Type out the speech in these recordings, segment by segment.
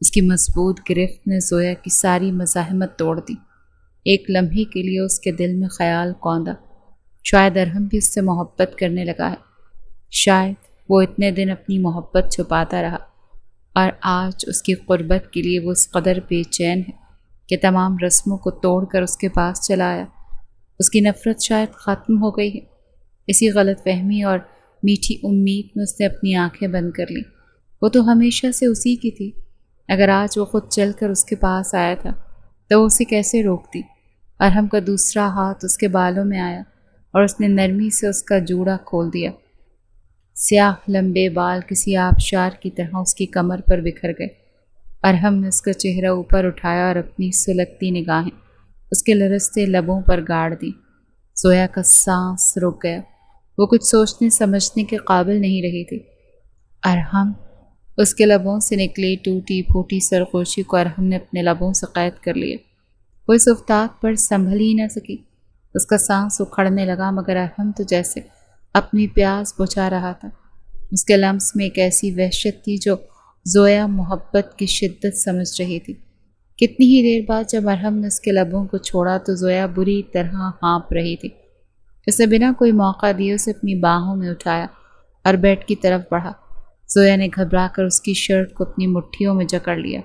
اس کی مضبوط گرفت نے زویا کی ساری مزاحمت توڑ دی۔ ایک لمحے کے لیے اس کے دل میں خیال کوندا، شاید ارحم بھی اس سے محبت کرنے لگا ہے۔ شاید وہ اتنے دن اپنی محبت چھپاتا رہا اور آج اس کی قربت کے لیے وہ اس قدر بے چین ہے کہ تمام رسموں کو توڑ کر اس کے پاس چلا آیا۔ اس کی نفرت شاید ختم ہو گئی ہے۔ اسی غلط فہمی اور میٹھی امید میں اس نے اپنی آنکھیں بند کر لیں۔ وہ تو ہمیشہ سے اسی کی تھی۔ اگر آج وہ خود چل کر اس کے پاس آیا تھا تو وہ اسے کیسے روکتی؟ ارحم کا دوسرا ہاتھ اس کے بالوں میں آیا اور اس نے نرمی سے اس کا جوڑا کھول دیا۔ سیاہ لمبے بال کسی آبشار کی طرح اس کی کمر پر بکھر گئے۔ ارحم نے اس کا چہرہ اوپر اٹھایا اور اپنی سلگتی نگاہیں اس کے لرزتے لبوں پر گاڑ دی۔ زویا کا سانس رک گیا۔ وہ کچھ سوچنے سمجھنے کے قابل نہیں رہی تھی۔ ارحم، اس کے لبوں سے نکلی ٹوٹی پھوٹی سرخوشی کو ارحم نے اپنے لبوں سے قید کر لیا۔ وہ اس افتاد پر سنبھل ہی نہ سکی۔ اس کا سانس اکھڑنے لگا مگر ارحم تو جیسے اپنی پیاس بجھا رہا تھا۔ اس کے لمس میں ایک ایسی وحشت تھی جو زویا محبت کی شدت سمجھ رہی تھی۔ کتنی ہی دیر بعد جب ارحم نے اس کے لبوں کو چھوڑا تو زویا بری طرح ہانپ رہی تھی۔ اس نے بنا کوئی موقع دیے اسے اپنی باہوں میں اٹھایا اور بیڈ کی طرف بڑھا۔ زویا نے گھبرا کر اس کی شرٹ کو اپنی مٹھیوں میں جکڑ لیا۔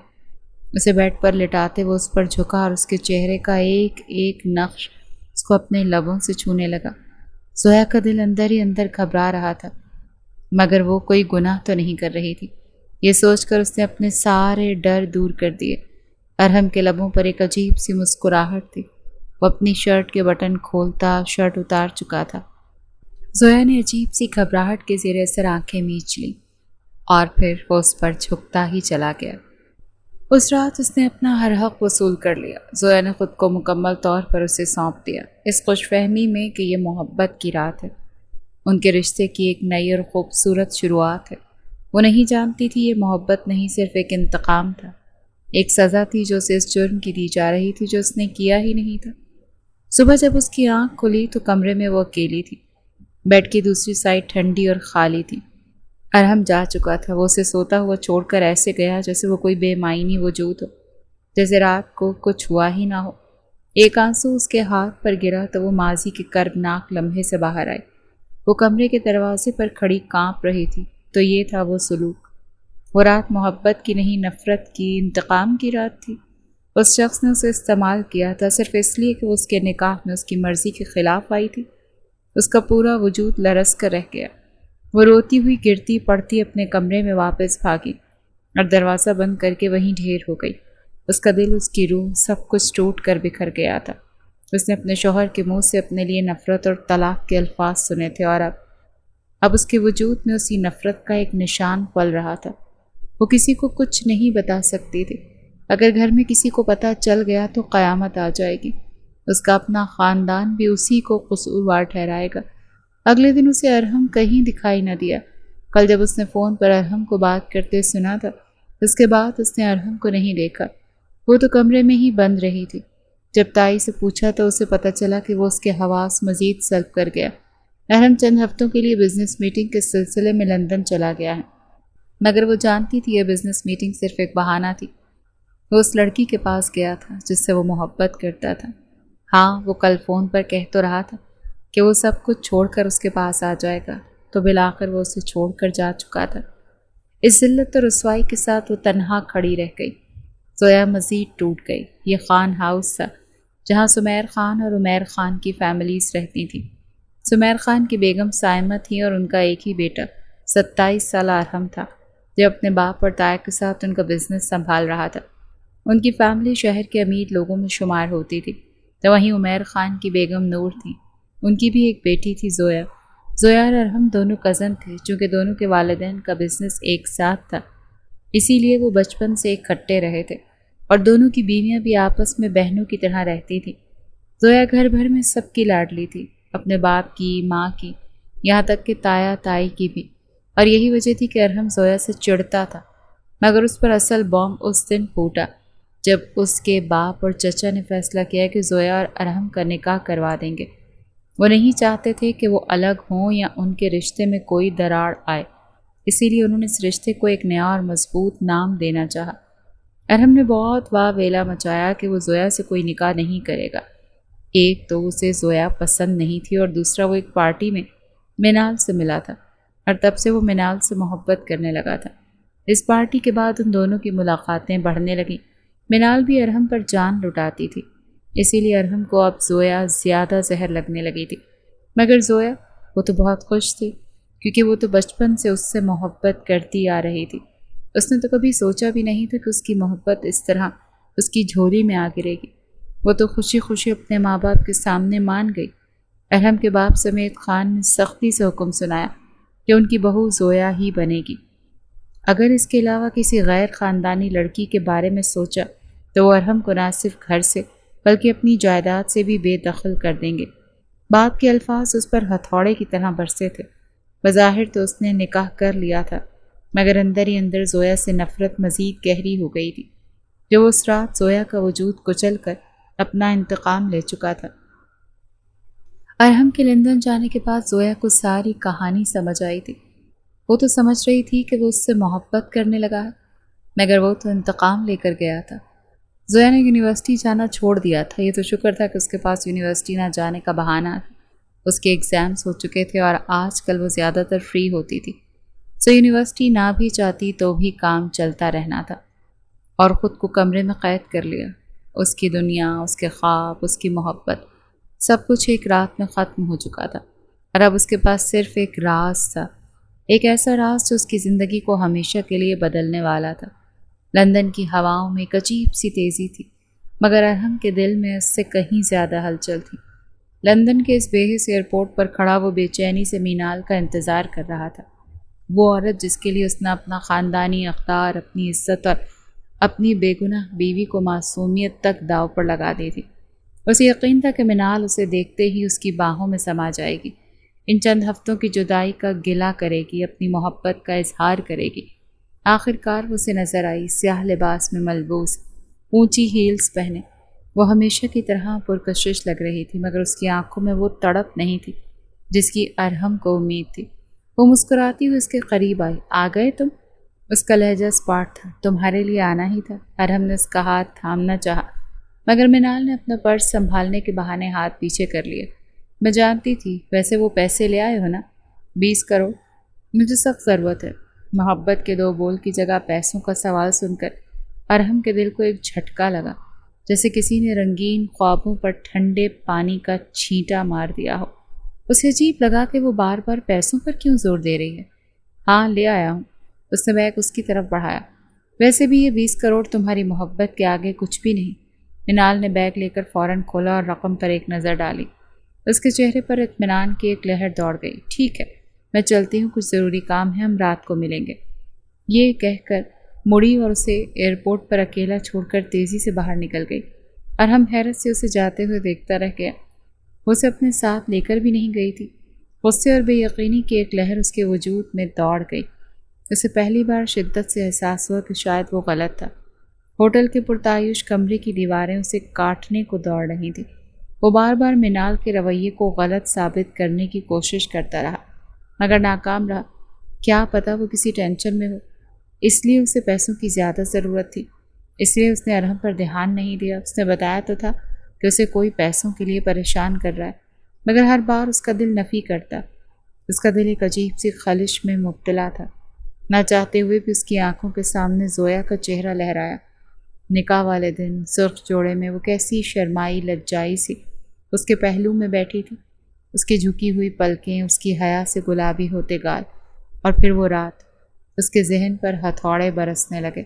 اسے بیڈ پر لٹاتے وہ اس پر جھکا اور اس کے چہرے کا ایک ایک نقش اس کو اپنے لبوں سے چھونے لگا۔ زویا کا دل اندر ہی اندر گھبرا رہا تھا مگر وہ کوئی گناہ تو نہیں کر رہی تھی۔ یہ سوچ کر اس نے اپنے سارے ڈر دور کر دیے۔ ارحم کے لبوں پر ایک عجیب سی مسکراہٹ تھی۔ وہ اپنی شرٹ کے بٹن کھولتا شرٹ اتار چکا تھا۔ زویا نے عجیب سی گھبراہٹ کے زیر اثر آنکھیں میچ لیں اور پھر وہ اس پر جھکتا ہی چلا گیا۔ اس رات اس نے اپنا ہر حق وصول کر لیا۔ زویا نے خود کو مکمل طور پر اسے سونپ دیا، اس خوش فہمی میں کہ یہ محبت کی رات ہے، ان کے رشتے کی ایک نئی اور خوبصورت شروعات ہے۔ وہ نہیں جانتی تھی یہ محبت نہیں صرف ایک انتقام تھا، ایک سزا تھی جو اسے اس جرم کی دی جا رہی تھی جو اس نے کیا ہی نہیں تھا۔ صبح جب اس کی آنکھ کھلی تو کمرے میں وہ اکیلی تھی۔ بیڈ کی دوسری سائڈ ٹھنڈی اور خالی تھی۔ ارحم جا چکا تھا۔ وہ اسے سوتا ہوا چھوڑ کر ایسے گیا جیسے وہ کوئی بے معنی وجود ہو، جیسے رات کو کچھ ہوا ہی نہ ہو۔ ایک آنسو اس کے ہاتھ پر گرا تو وہ ماضی کے کربناک لمحے سے باہر آئی۔ وہ کمرے کے دروازے پر کھڑی کانپ رہی تھی۔ تو یہ تھا وہ سلوک۔ وہ رات محبت کی نہیں، نفرت کی، انتقام کی رات تھی۔ اس شخص نے اسے استعمال کیا تھا صرف اس لیے کہ وہ اس کے نکاح میں اس کی مرضی کے خلاف آئی تھی۔ اس کا پورا وجود لرز کر رہ گیا۔ وہ روتی ہوئی گرتی پڑتی اپنے کمرے میں واپس بھاگی اور دروازہ بند کر کے وہیں ڈھیر ہو گئی۔ اس کا دل، اس کی روح، سب کچھ ٹوٹ کر بکھر گیا تھا۔ اس نے اپنے شوہر کے منہ سے اپنے لیے نفرت اور طلاق کے الفاظ سنے تھے اور اب اس کے وجود میں اسی نفرت کا ایک نشان پل رہا تھا۔ وہ کسی کو کچھ نہیں بتا سکتی تھی۔ اگر گھر میں کسی کو پتہ چل گیا تو قیامت آ جائے گی۔ اس کا اپنا خاندان بھی اسی کو قصوروار ٹھہرائے گا۔ اگلے دن اسے ارحم کہیں دکھائی نہ دیا۔ کل جب اس نے فون پر ارحم کو بات کرتے سنا تھا، اس کے بعد اس نے ارحم کو نہیں دیکھا۔ وہ تو کمرے میں ہی بند رہی تھی۔ جب تائی سے پوچھا تو اسے پتہ چلا کہ وہ اس کے حواس مزید سلب کر گیا۔ ارحم چند ہفتوں کے لیے بزنس میٹنگ کے سلسلے میں لندن چلا گیا ہے، مگر وہ جانتی تھی یہ بزنس میٹنگ صرف ایک بہانہ تھی۔ وہ اس لڑکی کے پاس گیا تھا جس سے وہ محبت کرتا تھا۔ ہاں، وہ کل فون پر کہہ تو رہا تھا کہ وہ سب کچھ چھوڑ کر اس کے پاس آ جائے گا، تو بالآخر وہ اسے چھوڑ کر جا چکا تھا۔ اس ذلت اور رسوائی کے ساتھ وہ تنہا کھڑی رہ گئی۔ زویا مزید ٹوٹ گئی۔ یہ خان ہاؤس تھا جہاں سمیر خان اور عمیر خان کی فیملیز رہتی تھیں۔ سمیر خان کی بیگم سائمہ تھی اور ان کا ایک ہی بیٹا 27 سالہ ارحم تھا جو اپنے باپ اور تایا کے ساتھ ان کا بزنس سنبھال رہا تھا۔ ان کی فیملی شہر کے امیر لوگوں میں شمار ہوتی تھی۔ تو وہیں عمیر خان کی بیگم نور تھی، ان کی بھی ایک بیٹی تھی زویا۔ زویا اور ارحم دونوں کزن تھے، چونکہ دونوں کے والدین کا بزنس ایک ساتھ تھا، اسی لیے وہ بچپن سے اکٹھے رہے تھے اور دونوں کی بیویاں بھی آپس میں بہنوں کی طرح رہتی تھیں۔ زویا گھر بھر میں سب کی لاڈلی تھی، اپنے باپ کی، ماں کی، یہاں تک کہ تایا تائی کی بھی، اور یہی وجہ تھی کہ ارحم زویا سے چڑھتا تھا۔ مگر اس پر اصل بم اس دن پھوٹا جب اس کے باپ اور چچا نے فیصلہ کیا کہ زویا اور ارحم کا نکاح کروا دیں گے۔ وہ نہیں چاہتے تھے کہ وہ الگ ہوں یا ان کے رشتے میں کوئی دراڑ آئے، اسی لیے انہوں نے اس رشتے کو ایک نیا اور مضبوط نام دینا چاہا۔ ارحم نے بہت واہ ویلا مچایا کہ وہ زویا سے کوئی نکاح نہیں کرے گا۔ ایک تو اسے زویا پسند نہیں تھی اور دوسرا وہ ایک پارٹی میں مینال سے ملا تھا اور تب سے وہ مینال سے محبت کرنے لگا تھا۔ اس پارٹی کے بعد ان دونوں کی ملاقاتیں بڑھنے لگیں۔ مینال بھی ارحم پر جان لٹاتی تھی، اسی لیے ارحم کو اب زویا زیادہ زہر لگنے لگی تھی۔ مگر زویا، وہ تو بہت خوش تھی کیونکہ وہ تو بچپن سے اس سے محبت کرتی آ رہی تھی۔ اس نے تو کبھی سوچا بھی نہیں تھا کہ اس کی محبت اس طرح اس کی جھولی میں آ گرے گی۔ وہ تو خوشی خوشی اپنے ماں باپ کے سامنے مان گئی۔ ارحم کے باپ سمیت خان نے سختی سے حکم سنایا کہ ان کی بہو زویا ہی بنے گی۔ اگر اس کے علاوہ کسی غیر خاندانی لڑکی کے بارے میں سوچا تو وہ ارحم کو نہ صرف گھر سے بلکہ اپنی جائیداد سے بھی بے دخل کر دیں گے۔ باپ کے الفاظ اس پر ہتھوڑے کی طرح برسے تھے۔ بظاہر تو اس نے نکاح کر لیا تھا، مگر اندر ہی اندر زویا سے نفرت مزید گہری ہو گئی تھی، جو اس رات زویا کا وجود کچل کر اپنا انتقام لے چکا تھا۔ ارحم کے لندن جانے کے بعد زویا کو ساری کہانی سمجھ آئی تھی۔ وہ تو سمجھ رہی تھی کہ وہ اس سے محبت کرنے لگا ہے، مگر وہ تو انتقام لے کر گیا تھا۔ زویا نے یونیورسٹی جانا چھوڑ دیا تھا۔ یہ تو شکر تھا کہ اس کے پاس یونیورسٹی نہ جانے کا بہانہ تھا۔ اس کے ایگزامز ہو چکے تھے اور آج کل وہ زیادہ تر فری ہوتی تھی، سو یونیورسٹی نہ بھی چاہتی تو بھی کام چلتا رہنا تھا، اور خود کو کمرے میں قید کر لیا۔ اس کی دنیا، اس کے خواب، اس کی محبت، سب کچھ ایک رات میں ختم ہو چکا تھا، اور اب اس کے پاس صرف ایک راز تھا، ایک ایسا راز جو اس کی زندگی کو ہمیشہ کے لیے بدلنے والا تھا۔ لندن کی ہواؤں میں ایک عجیب سی تیزی تھی، مگر ارحم کے دل میں اس سے کہیں زیادہ ہلچل تھی۔ لندن کے اس بے حس ایئرپورٹ پر کھڑا وہ بے چینی سے مینال کا انتظار کر رہا تھا، وہ عورت جس کے لیے اس نے اپنا خاندانی اقدار، اپنی عزت اور اپنی بے گناہ بیوی کو معصومیت تک داؤ پر لگا دی تھی۔ اسے یقین تھا کہ مینال اسے دیکھتے ہی اس کی باہوں میں سما جائے گی، ان چند ہفتوں کی جدائی کا گلہ کرے گی، اپنی محبت کا اظہار کرے گی۔ آخر کار وہ اسے نظر آئی، سیاہ لباس میں ملبوس، اونچی ہیلز پہنے۔ وہ ہمیشہ کی طرح پرکشش لگ رہی تھی، مگر اس کی آنکھوں میں وہ تڑپ نہیں تھی جس کی ارحم کو امید تھی۔ وہ مسکراتی ہوئی اس کے قریب آئی۔ آ گئے تم؟ اس کا لہجہ اسپاٹ تھا۔ تمہارے لیے آنا ہی تھا۔ ارحم نے اس کا ہاتھ تھامنا چاہا، مگر مینال نے اپنا پرس سنبھالنے کے بہانے ہاتھ پیچھے کر لیا۔ میں جانتی تھی، ویسے وہ پیسے لے آئے ہو نا؟ 20 کروڑ۔ مجھے سخت ضرورت ہے۔ محبت کے 2 بول کی جگہ پیسوں کا سوال سن کر ارحم کے دل کو ایک جھٹکا لگا، جیسے کسی نے رنگین خوابوں پر ٹھنڈے پانی کا چھینٹا مار دیا ہو۔ اسے عجیب لگا کہ وہ بار بار پیسوں پر کیوں زور دے رہی ہے۔ ہاں، لے آیا ہوں۔ اس نے بیگ اس کی طرف بڑھایا۔ ویسے بھی یہ 20 کروڑ تمہاری محبت کے آگے کچھ بھی نہیں۔ مینال نے بیگ لے کر فوراً کھولا اور رقم پر ایک نظر ڈالی۔ اس کے چہرے پر اطمینان کی ایک لہر دوڑ گئی۔ ٹھیک ہے، میں چلتی ہوں، کچھ ضروری کام ہے، ہم رات کو ملیں گے۔ یہ کہہ کر مڑی اور اسے ایئرپورٹ پر اکیلا چھوڑ کر تیزی سے باہر نکل گئی۔ ارحم حیرت سے اسے جاتے ہوئے دیکھتا رہ گیا۔ وہ اسے اپنے ساتھ لے کر بھی نہیں گئی تھی۔ غصے اور بے یقینی کی ایک لہر اس کے وجود میں دوڑ گئی۔ اسے پہلی بار شدت سے احساس ہوا کہ شاید وہ غلط تھا۔ ہوٹل کے پرتعیش کمرے کی دیواریں اسے کاٹنے کو دوڑ رہی تھیں۔ وہ بار بار مینال کے رویے کو غلط ثابت کرنے کی کوشش کرتا رہا، مگر ناکام رہا۔ کیا پتہ وہ کسی ٹینشن میں ہو، اس لیے اسے پیسوں کی زیادہ ضرورت تھی، اس لیے اس نے ارحم پر دھیان نہیں دیا۔ اس نے بتایا تو تھا کہ اسے کوئی پیسوں کے لیے پریشان کر رہا ہے، مگر ہر بار اس کا دل نفی کرتا۔ اس کا دل ایک عجیب سی خلش میں مبتلا تھا۔ نہ چاہتے ہوئے بھی اس کی آنکھوں کے سامنے زویا کا چہرہ لہرایا۔ نکاح والے دن سرخ جوڑے میں وہ کیسی شرمائی لجائی سی اس کے پہلو میں بیٹھی تھی، اس کی جھکی ہوئی پلکیں، اس کی حیا سے گلابی ہوتے گال، اور پھر وہ رات۔ اس کے ذہن پر ہتھوڑے برسنے لگے۔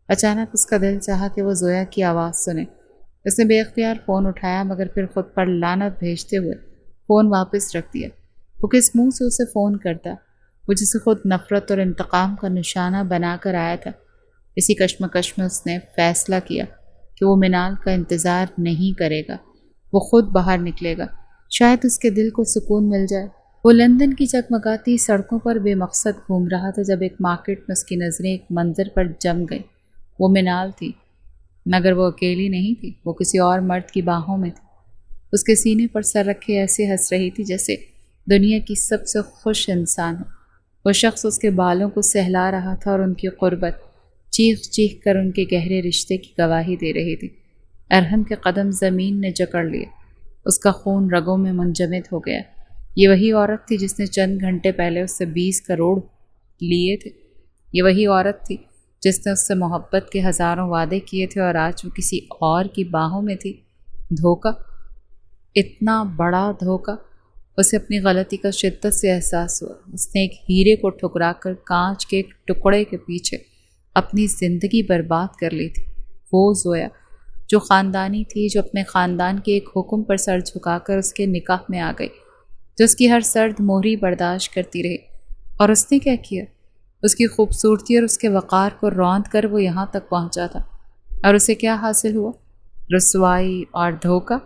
اچانک اس کا دل چاہا کہ وہ زویا کی آواز سنے۔ اس نے بے اختیار فون اٹھایا، مگر پھر خود پر لعنت بھیجتے ہوئے فون واپس رکھ دیا۔ وہ کس منہ سے اسے فون کرتا، وہ جسے خود نفرت اور انتقام کا نشانہ بنا کر آیا تھا۔ اسی کشمکش میں اس نے فیصلہ کیا کہ وہ مینال کا انتظار نہیں کرے گا، وہ خود باہر نکلے گا، شاید اس کے دل کو سکون مل جائے۔ وہ لندن کی چکمکاتی سڑکوں پر بے مقصد گھوم رہا تھا جب ایک مارکیٹ میں اس کی نظریں ایک منظر پر جم گئی۔ وہ مینال تھی، مگر وہ اکیلی نہیں تھی، وہ کسی اور مرد کی باہوں میں تھی۔ اس کے سینے پر سر رکھے ایسے ہنس رہی تھی جیسے دنیا کی سب سے خوش انسان ہو۔ وہ شخص اس کے بالوں کو سہلا رہا تھا اور ان کی قربت چیخ چیخ کر ان کے گہرے رشتے کی گواہی دے رہی تھی۔ ارحم کے قدم زمین نے جکڑ لیے، اس کا خون رگوں میں منجمد ہو گیا۔ یہ وہی عورت تھی جس نے چند گھنٹے پہلے اس سے 20 کروڑ لیے تھے۔ یہ وہی عورت تھی جس نے اس سے محبت کے ہزاروں وعدے کیے تھے، اور آج وہ کسی اور کی باہوں میں تھی۔ دھوکہ، اتنا بڑا دھوکہ! اسے اپنی غلطی کا شدت سے احساس ہوا۔ اس نے ایک ہیرے کو ٹھکرا کر کانچ کے ایک ٹکڑے کے پیچھے اپنی زندگی برباد کر لی تھی۔ وہ زویا جو خاندانی تھی، جو اپنے خاندان کے ایک حکم پر سر جھکا کر اس کے نکاح میں آ گئی، جو اس کی ہر سرد مہری برداشت کرتی رہی۔ اور اس نے کیا کیا؟ اس کی خوبصورتی اور اس کے وقار کو روند کر وہ یہاں تک پہنچا تھا، اور اسے کیا حاصل ہوا؟ رسوائی اور دھوکہ۔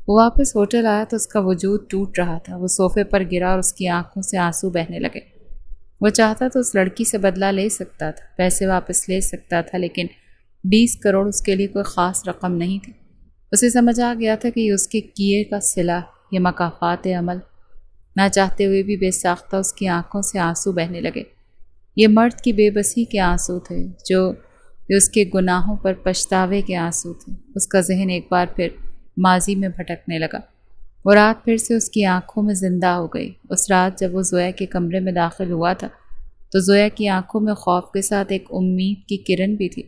وہ واپس ہوٹل آیا تو اس کا وجود ٹوٹ رہا تھا۔ وہ صوفے پر گرا اور اس کی آنکھوں سے آنسو بہنے لگے۔ وہ چاہتا تو اس لڑکی سے بدلہ لے سکتا تھا، پیسے واپس لے سکتا تھا، لیکن 20 کروڑ اس کے لیے کوئی خاص رقم نہیں تھی۔ اسے سمجھ آ گیا تھا کہ یہ اس کے کیے کا صلہ، یہ مکافات عمل۔ نہ چاہتے ہوئے بھی بے ساختہ اس کی آنکھوں سے آنسو بہنے لگے۔ یہ مرد کی بے بسی کے آنسو تھے، جو اس کے گناہوں پر پچھتاوے کے آنسو تھے۔ اس کا ذہن ایک بار پھر ماضی میں بھٹکنے لگا۔ وہ رات پھر سے اس کی آنکھوں میں زندہ ہو گئی۔ اس رات جب وہ زویا کے کمرے میں داخل ہوا تھا تو زویا کی آنکھوں میں خوف کے ساتھ ایک امید کی کرن بھی تھی۔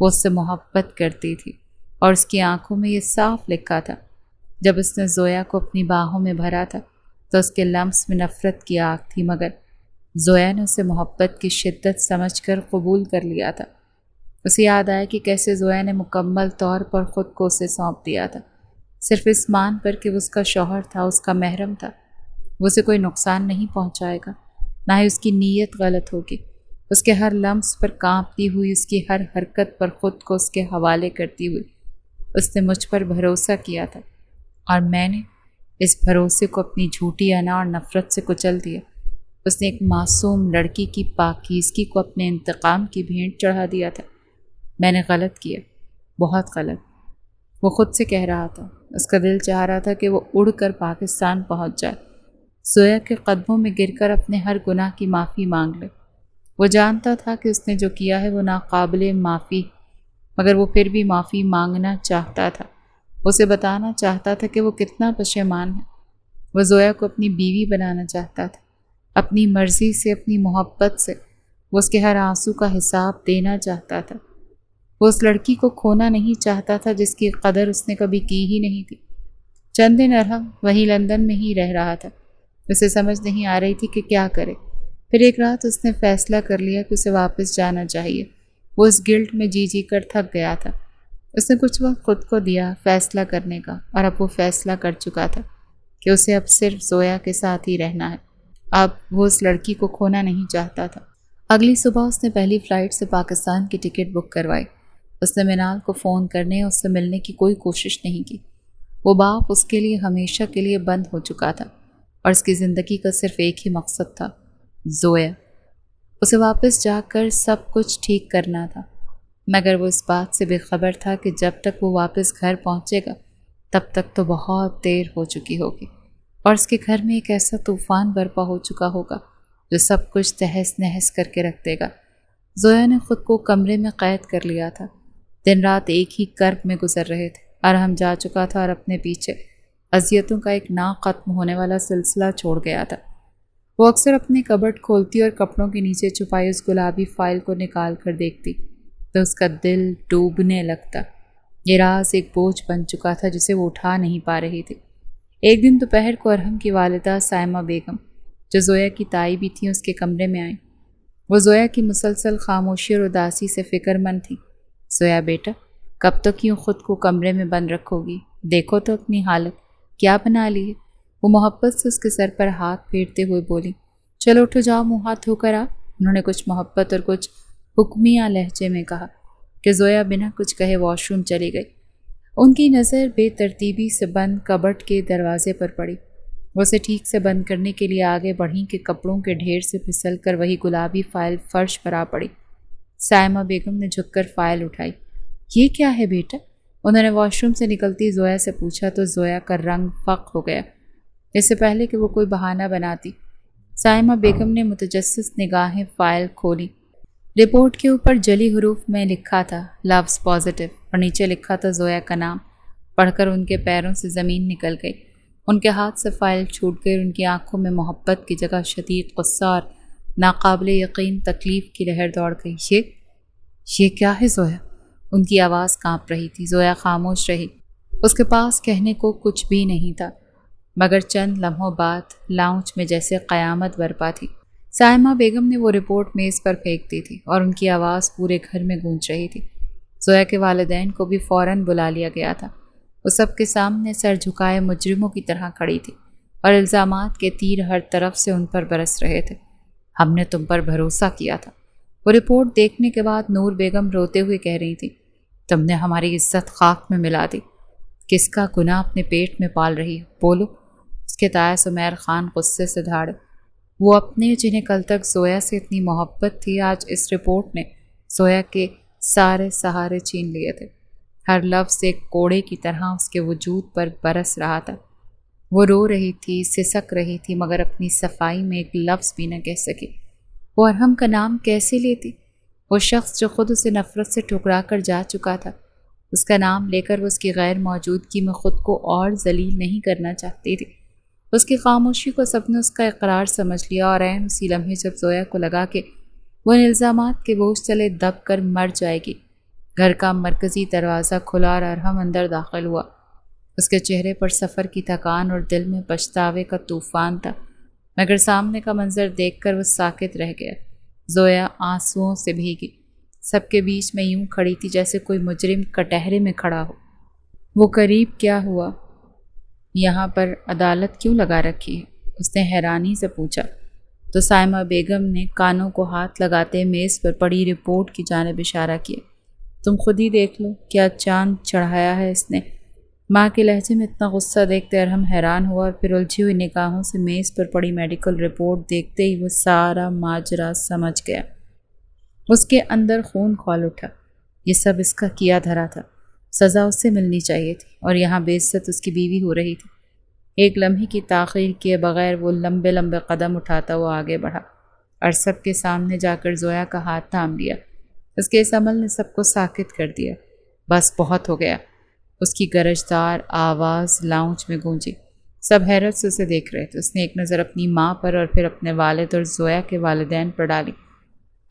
وہ اس سے محبت کرتی تھی، اور اس کی آنکھوں میں یہ صاف لکھا تھا۔ جب اس نے زویا کو اپنی باہوں میں بھرا تھا تو اس کے لمس میں نفرت کی آگ تھی، مگر زویا نے اسے محبت کی شدت سمجھ کر قبول کر لیا تھا۔ اسے یاد آیا کہ کیسے زویا نے مکمل طور پر خود کو اسے سونپ دیا تھا، صرف اس مان پر کہ وہ اس کا شوہر تھا، اس کا محرم تھا۔ وہ اسے کوئی نقصان نہیں پہنچائے گا، نہ ہی اس کی نیت غلط ہوگی۔ اس کے ہر لمس پر کانپتی ہوئی، اس کی ہر حرکت پر خود کو اس کے حوالے کرتی ہوئی اس نے مجھ پر بھروسہ کیا تھا، اور میں نے اس بھروسے کو اپنی جھوٹی انا اور نفرت سے کچل دیا۔ اس نے ایک معصوم لڑکی کی پاکیزگی کو اپنے انتقام کی بھینٹ چڑھا دیا تھا۔ میں نے غلط کیا، بہت غلط، وہ خود سے کہہ رہا تھا۔ اس کا دل چاہ رہا تھا کہ وہ اڑ کر پاکستان پہنچ جائے، زویا کے قدموں میں گر کر اپنے ہر گناہ کی معافی مانگ لے۔ وہ جانتا تھا کہ اس نے جو کیا ہے وہ ناقابل معافی، مگر وہ پھر بھی معافی مانگنا چاہتا تھا۔ اسے بتانا چاہتا تھا کہ وہ کتنا پشیمان ہے۔ وہ زویا کو اپنی بیوی بنانا چاہتا تھا، اپنی مرضی سے، اپنی محبت سے۔ وہ اس کے ہر آنسو کا حساب دینا چاہتا تھا۔ وہ اس لڑکی کو کھونا نہیں چاہتا تھا جس کی قدر اس نے کبھی کی ہی نہیں تھی۔ چند دن ارحم وہیں لندن میں ہی رہ رہا تھا۔ اسے سمجھ نہیں آ رہی تھی کہ کیا کرے۔ پھر ایک رات اس نے فیصلہ کر لیا کہ اسے واپس جانا چاہیے۔ وہ اس گلٹ میں جی کر تھک گیا تھا۔ اس نے کچھ وقت خود کو دیا فیصلہ کرنے کا، اور اب وہ فیصلہ کر چکا تھا کہ اسے اب صرف زویا کے ساتھ ہی رہنا ہے۔ اب وہ اس لڑکی کو کھونا نہیں چاہتا تھا۔ اگلی صبح اس نے پہلی فلائٹ سے پاکستان کی ٹکٹ بک کروائی۔ اس نے منال کو فون کرنے اور اس سے ملنے کی کوئی کوشش نہیں کی۔ وہ باپ اس کے لیے ہمیشہ کے لیے بند ہو چکا تھا، اور اس کی زندگی کا صرف ایک ہی مقصد تھا، زویا۔ اسے واپس جا کر سب کچھ ٹھیک کرنا تھا، مگر وہ اس بات سے بے خبر تھا کہ جب تک وہ واپس گھر پہنچے گا تب تک تو بہت دیر ہو چکی ہوگی، اور اس کے گھر میں ایک ایسا طوفان برپا ہو چکا ہوگا جو سب کچھ تہس نہس کر کے رکھ دے گا۔ زویا نے خود کو کمرے میں قید کر لیا تھا۔ دن رات ایک ہی کرب میں گزر رہے تھے۔ ارحم جا چکا تھا اور اپنے پیچھے اذیتوں کا ایک نا ختم ہونے والا سلسلہ چھوڑ گیا تھا۔ وہ اکثر اپنے کبٹ کھولتی اور کپڑوں کے نیچے چھپائی اس گلابی فائل کو نکال کر دیکھتی تو اس کا دل ڈوبنے لگتا۔ یہ راز ایک بوجھ بن چکا تھا جسے وہ اٹھا نہیں پا رہی تھی۔ ایک دن دوپہر کو ارحم کی والدہ سائمہ بیگم، جو زویا کی تائی بھی تھیں، اس کے کمرے میں آئیں۔ وہ زویا کی مسلسل خاموشی اور اداسی سے فکر مند تھیں۔ زویا بیٹا، کب تک یوں خود کو کمرے میں بند رکھو گی؟ دیکھو تو اپنی حالت کیا بنا لی ہے۔ وہ محبت سے اس کے سر پر ہاتھ پھیرتے ہوئے بولی، چلو اٹھو، جاؤ منہ ہاتھ دھو کر آ۔ انہوں نے کچھ محبت اور کچھ حکمیہ لہجے میں کہا کہ زویا بنا کچھ کہے واش روم چلی گئی۔ ان کی نظر بے ترتیبی سے بند کبٹ کے دروازے پر پڑی۔ وہ اسے ٹھیک سے بند کرنے کے لیے آگے بڑھیں کہ کپڑوں کے ڈھیر سے پھسل کر وہی گلابی فائل فرش پر آ پڑی۔ سائمہ بیگم نے جھک کر فائل اٹھائی۔ یہ کیا ہے بیٹا؟ انہوں نے واش روم سے نکلتی زویا سے پوچھا تو زویا کا رنگ فق ہو گیا۔ اس سے پہلے کہ وہ کوئی بہانہ بناتی، سائمہ بیگم نے متجسس نگاہیں فائل کھولی۔ رپورٹ کے اوپر جلی حروف میں لکھا تھا لوز پازیٹیو اور نیچے لکھا تھا زویا کا نام۔ پڑھ کر ان کے پیروں سے زمین نکل گئی، ان کے ہاتھ سے فائل چھوٹ گئی، ان کی آنکھوں میں محبت کی جگہ شدید غصہ اور ناقابل یقین تکلیف کی لہر دوڑ گئی۔ یہ کیا ہے زویا؟ ان کی آواز کانپ رہی تھی۔ زویا خاموش رہی، اس کے پاس کہنے کو کچھ بھی نہیں تھا، مگر چند لمحوں بعد لاؤنج میں جیسے قیامت برپا تھی۔ سائمہ بیگم نے وہ رپورٹ میز پر پھینک دی تھی اور ان کی آواز پورے گھر میں گونج رہی تھی۔ زویا کے والدین کو بھی فوراً بلا لیا گیا تھا۔ وہ سب کے سامنے سر جھکائے مجرموں کی طرح کھڑی تھی اور الزامات کے تیر ہر طرف سے ان پر برس رہے تھے۔ ہم نے تم پر بھروسہ کیا تھا، وہ رپورٹ دیکھنے کے بعد نور بیگم روتے ہوئے کہہ رہی تھی۔ تم نے ہماری عزت خاک میں ملا دی۔ کس کا گناہ اپنے پیٹ میں پال رہی ہے؟ بولو۔ اس کے تائیں سمیر خان غصے سے دھاڑے۔ وہ اپنے جنہیں کل تک زویا سے اتنی محبت تھی، آج اس رپورٹ نے زویا کے سارے سہارے چھین لیے تھے۔ ہر لفظ ایک کوڑے کی طرح اس کے وجود پر برس رہا تھا۔ وہ رو رہی تھی، سسک رہی تھی، مگر اپنی صفائی میں ایک لفظ بھی نہ کہہ سکی۔ وہ ارحم کا نام کیسے لیتی؟ وہ شخص جو خود اسے نفرت سے ٹھکرا کر جا چکا تھا، اس کا نام لے کر وہ اس کی غیر موجودگی میں خود کو اور ذلیل نہیں کرنا چاہتی تھی۔ اس کی خاموشی کو سب نے اس کا اقرار سمجھ لیا اور عین اسی لمحے جب زویا کو لگا کہ وہ ان الزامات کے بوجھ تلے دب کر مر جائے گی، گھر کا مرکزی دروازہ کھلا اور ارحم اندر داخل ہوا۔ اس کے چہرے پر سفر کی تھکان اور دل میں پچھتاوے کا طوفان تھا، مگر سامنے کا منظر دیکھ کر وہ ساکت رہ گیا۔ زویا آنسوؤں سے بھیگی، سب کے بیچ میں یوں کھڑی تھی جیسے کوئی مجرم کٹہرے میں کھڑا ہو۔ وہ قریب کیا ہوا؟ یہاں پر عدالت کیوں لگا رکھی ہے؟ اس نے حیرانی سے پوچھا تو سائمہ بیگم نے کانوں کو ہاتھ لگاتے میز پر پڑی رپورٹ کی جانب اشارہ کیا۔ تم خود ہی دیکھ لو، کیا چاند چڑھایا ہے اس نے۔ ماں کے لہجے میں اتنا غصہ دیکھتے ارحم حیران ہوا اور پھر الجھی ہوئی نگاہوں سے میز پر پڑی میڈیکل رپورٹ دیکھتے ہی وہ سارا ماجرا سمجھ گیا۔ اس کے اندر خون کھول اٹھا۔ یہ سب اس کا کیا دھرا تھا، سزا اس سے ملنی چاہیے تھی، اور یہاں بے عزت اس کی بیوی ہو رہی تھی۔ ایک لمحے کی تاخیر کیے بغیر وہ لمبے لمبے قدم اٹھاتا وہ آگے بڑھا اور سب کے سامنے جا کر زویا کا ہاتھ تھام لیا۔ اس کے اس عمل نے سب کو ساکت کر دیا۔ بس بہت ہو گیا، اس کی گرجدار آواز لاؤنج میں گونجی۔ سب حیرت سے اسے دیکھ رہے تھے۔ اس نے ایک نظر اپنی ماں پر اور پھر اپنے والد اور زویا کے والدین پر ڈالی۔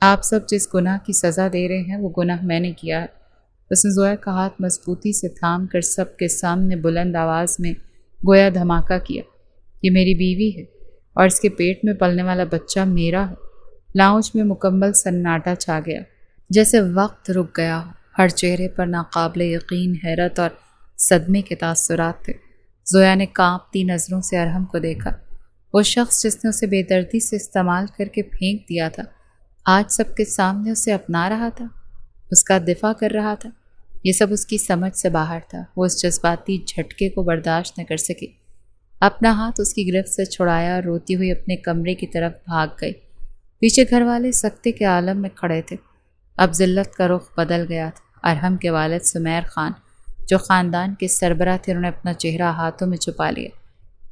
آپ سب جس گناہ کی سزا دے رہے ہیں وہ گناہ میں نے کیا ہے۔ اس نے زویا کا ہاتھ مضبوطی سے تھام کر سب کے سامنے بلند آواز میں گویا دھماکہ کیا۔ یہ میری بیوی ہے اور اس کے پیٹ میں پلنے والا بچہ میرا ہے۔ لاؤنج میں مکمل سناٹا چھا گیا، جیسے وقت رک گیا ہو۔ ہر چہرے پر ناقابل یقین حیرت اور صدمے کے تاثرات تھے۔ زویا نے کانپتی نظروں سے ارحم کو دیکھا۔ وہ شخص جس نے اسے بے دردی سے استعمال کر کے پھینک دیا تھا، آج سب کے سامنے اسے اپنا رہا تھا، اس کا دفاع کر رہا تھا۔ یہ سب اس کی سمجھ سے باہر تھا۔ وہ اس جذباتی جھٹکے کو برداشت نہ کر سکی۔ اپنا ہاتھ اس کی گرفت سے چھڑایا اور روتی ہوئی اپنے کمرے کی طرف بھاگ گئی۔ پیچھے گھر والے سکتے کے عالم میں کھڑے تھے۔ اب ذلت کا رخ بدل گیا تھا۔ ارحم کے والد سمیر خان جو خاندان کے سربراہ تھے، انہوں نے اپنا چہرہ ہاتھوں میں چھپا لیا۔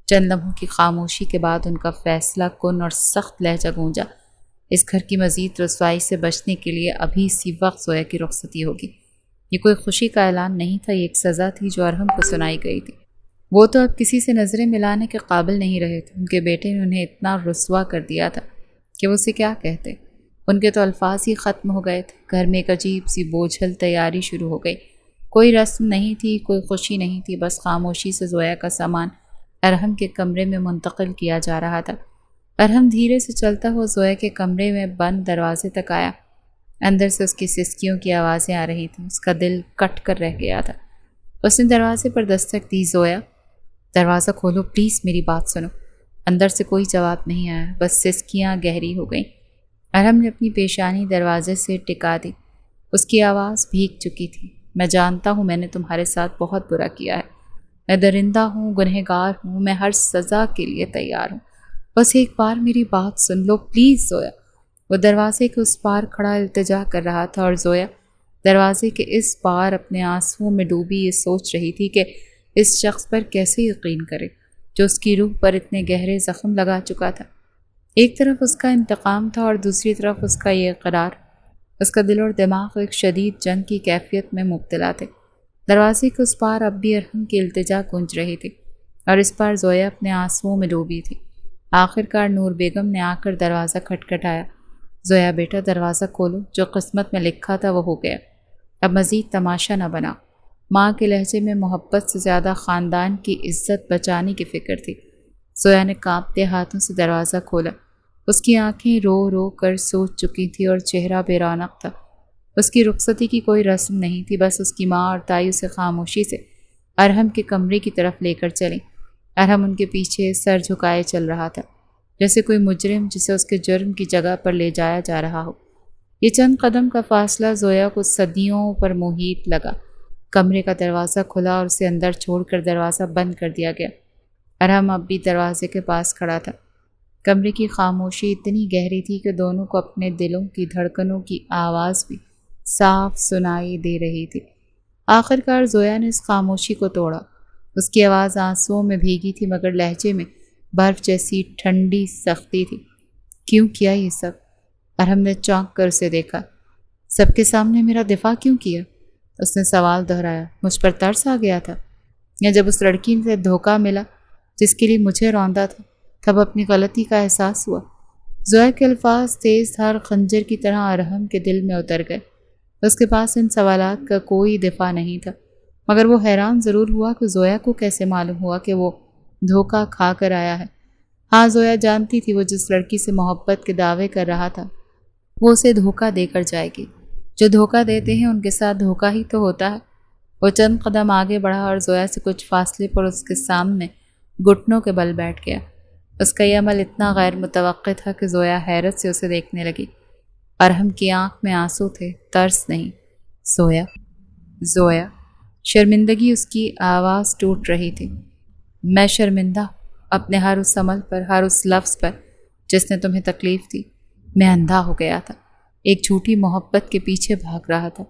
چند لمحوں کی خاموشی کے بعد ان کا فیصلہ کن اور سخت لہجہ گونجا۔ اس گھر کی مزید رسوائی سے بچنے کے لیے ابھی اسی وقت زویا کی رخصتی ہوگی۔ یہ کوئی خوشی کا اعلان نہیں تھا، یہ ایک سزا تھی جو ارحم کو سنائی گئی تھی۔ وہ تو اب کسی سے نظریں ملانے کے قابل نہیں رہے تھے۔ ان کے بیٹے نے انہیں اتنا رسوا کر دیا تھا کہ وہ اسے کیا کہتے۔ ان کے تو الفاظ ہی ختم ہو گئے تھے۔ گھر میں ایک عجیب سی بوجھل تیاری شروع ہو گئی۔ کوئی رسم نہیں تھی، کوئی خوشی نہیں تھی، بس خاموشی سے زویا کا سامان ارحم کے کمرے میں منتقل کیا جا رہا تھا۔ ارحم دھیرے سے چلتا ہوا زویا کے کمرے میں بند دروازے تک آیا۔ اندر سے اس کی سسکیوں کی آوازیں آ رہی تھیں۔ اس کا دل کٹ کر رہ گیا تھا۔ اس نے دروازے پر دستک دی۔ زویا، دروازہ کھولو پلیز، میری بات سنو۔ اندر سے کوئی جواب نہیں آیا، بس سسکیاں گہری ہو گئیں۔ ارحم نے اپنی پیشانی دروازے سے ٹکا دی۔ اس کی آواز بھیگ چکی تھی۔ میں جانتا ہوں میں نے تمہارے ساتھ بہت برا کیا ہے۔ میں درندہ ہوں، گنہگار ہوں، میں ہر سزا کے لیے تیار ہوں۔ بس ایک بار میری بات سن لو پلیز زویا۔ وہ دروازے کے اس پار کھڑا التجا کر رہا تھا اور زویا دروازے کے اس پار اپنے آنسوؤں میں ڈوبی یہ سوچ رہی تھی کہ اس شخص پر کیسے یقین کرے جو اس کی روح پر اتنے گہرے زخم لگا چکا تھا۔ ایک طرف اس کا انتقام تھا اور دوسری طرف اس کا یہ اقرار۔ اس کا دل اور دماغ ایک شدید جنگ کی کیفیت میں مبتلا تھے۔ دروازے کے اس پار اب بھی ارحم کی التجا گونج رہی تھی اور اس پار زویا اپنے آنسوؤں میں ڈوبی تھی۔ آخر کار نور بیگم نے آ کر دروازہ کھٹکھٹایا۔ زویا بیٹا دروازہ کھولو، جو قسمت میں لکھا تھا وہ ہو گیا، اب مزید تماشا نہ بنا۔ ماں کے لہجے میں محبت سے زیادہ خاندان کی عزت بچانے کی فکر تھی۔ زویا نے کانپتے ہاتھوں سے دروازہ کھولا۔ اس کی آنکھیں رو رو کر سوچ چکی تھی اور چہرہ بے رونق تھا۔ اس کی رخصتی کی کوئی رسم نہیں تھی، بس اس کی ماں اور تائی اسے خاموشی سے ارحم کے کمرے کی طرف لے کر چلیں۔ ارحم ان کے پیچھے سر جھکائے چل رہا تھا، جیسے کوئی مجرم جسے اس کے جرم کی جگہ پر لے جایا جا رہا ہو۔ یہ چند قدم کا فاصلہ زویا کو صدیوں پر محیط لگا۔ کمرے کا دروازہ کھلا اور اسے اندر چھوڑ کر دروازہ بند کر دیا گیا۔ ارحم اب بھی دروازے کے پاس کھڑا تھا۔ کمرے کی خاموشی اتنی گہری تھی کہ دونوں کو اپنے دلوں کی دھڑکنوں کی آواز بھی صاف سنائی دے رہی تھی۔ آخر کار زویا نے اس خاموشی کو توڑا۔ اس کی آواز آنسوؤں میں بھیگی تھی مگر لہجے میں برف جیسی ٹھنڈی سختی تھی۔ کیوں کیا یہ سب؟ ارحم نے چونک کر اسے دیکھا۔ سب کے سامنے میرا دفاع کیوں کیا؟ اس نے سوال دہرایا۔ مجھ پر ترس آ گیا تھا، یا جب اس لڑکی سے دھوکہ ملا جس کے لیے مجھے روندا تھا تب اپنی غلطی کا احساس ہوا؟ زویا کے الفاظ تیز دھار خنجر کی طرح ارحم کے دل میں اتر گئے۔ اس کے پاس ان سوالات کا کوئی دفاع نہیں تھا، مگر وہ حیران ضرور ہوا کہ زویا کو کیسے معلوم ہوا کہ وہ دھوکہ کھا کر آیا ہے۔ ہاں، زویا جانتی تھی وہ جس لڑکی سے محبت کے دعوے کر رہا تھا وہ اسے دھوکہ دے کر جائے گی۔ جو دھوکہ دیتے ہیں ان کے ساتھ دھوکہ ہی تو ہوتا ہے۔ وہ چند قدم آگے بڑھا اور زویا سے کچھ فاصلے پر اس کے سامنے گھٹنوں کے بل بیٹھ گیا۔ اس کا یہ عمل اتنا غیر متوقع تھا کہ زویا حیرت سے اسے دیکھنے لگی۔ ارحم کی آنکھ میں آنسو تھے، ترس نہیں۔ زویا، زویا، شرمندگی اس کی آواز ٹوٹ رہی تھی۔ میں شرمندہ اپنے ہر اس عمل پر، ہر اس لفظ پر جس نے تمہیں تکلیف دی۔ میں اندھا ہو گیا تھا، ایک جھوٹی محبت کے پیچھے بھاگ رہا تھا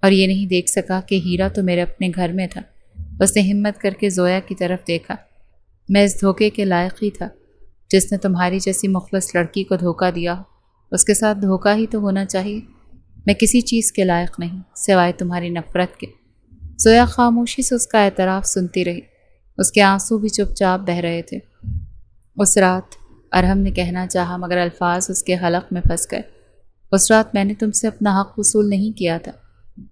اور یہ نہیں دیکھ سکا کہ ہیرا تو میرے اپنے گھر میں تھا۔ اس نے ہمت کر کے زویا کی طرف دیکھا۔ میں اس دھوکے کے لائق ہی تھا۔ جس نے تمہاری جیسی مخلص لڑکی کو دھوکہ دیا ہو اس کے ساتھ دھوکہ ہی تو ہونا چاہیے۔ میں کسی چیز کے لائق نہیں سوائے تمہاری نفرت کے۔ زویا خاموشی سے اس کا اعتراف سنتی رہی۔ اس کے آنسو بھی چپ چاپ بہہ رہے تھے۔ اس رات ارحم نے کہنا چاہا مگر الفاظ اس کے حلق میں پھنس گئے۔ اس رات میں نے تم سے اپنا حق وصول نہیں کیا تھا،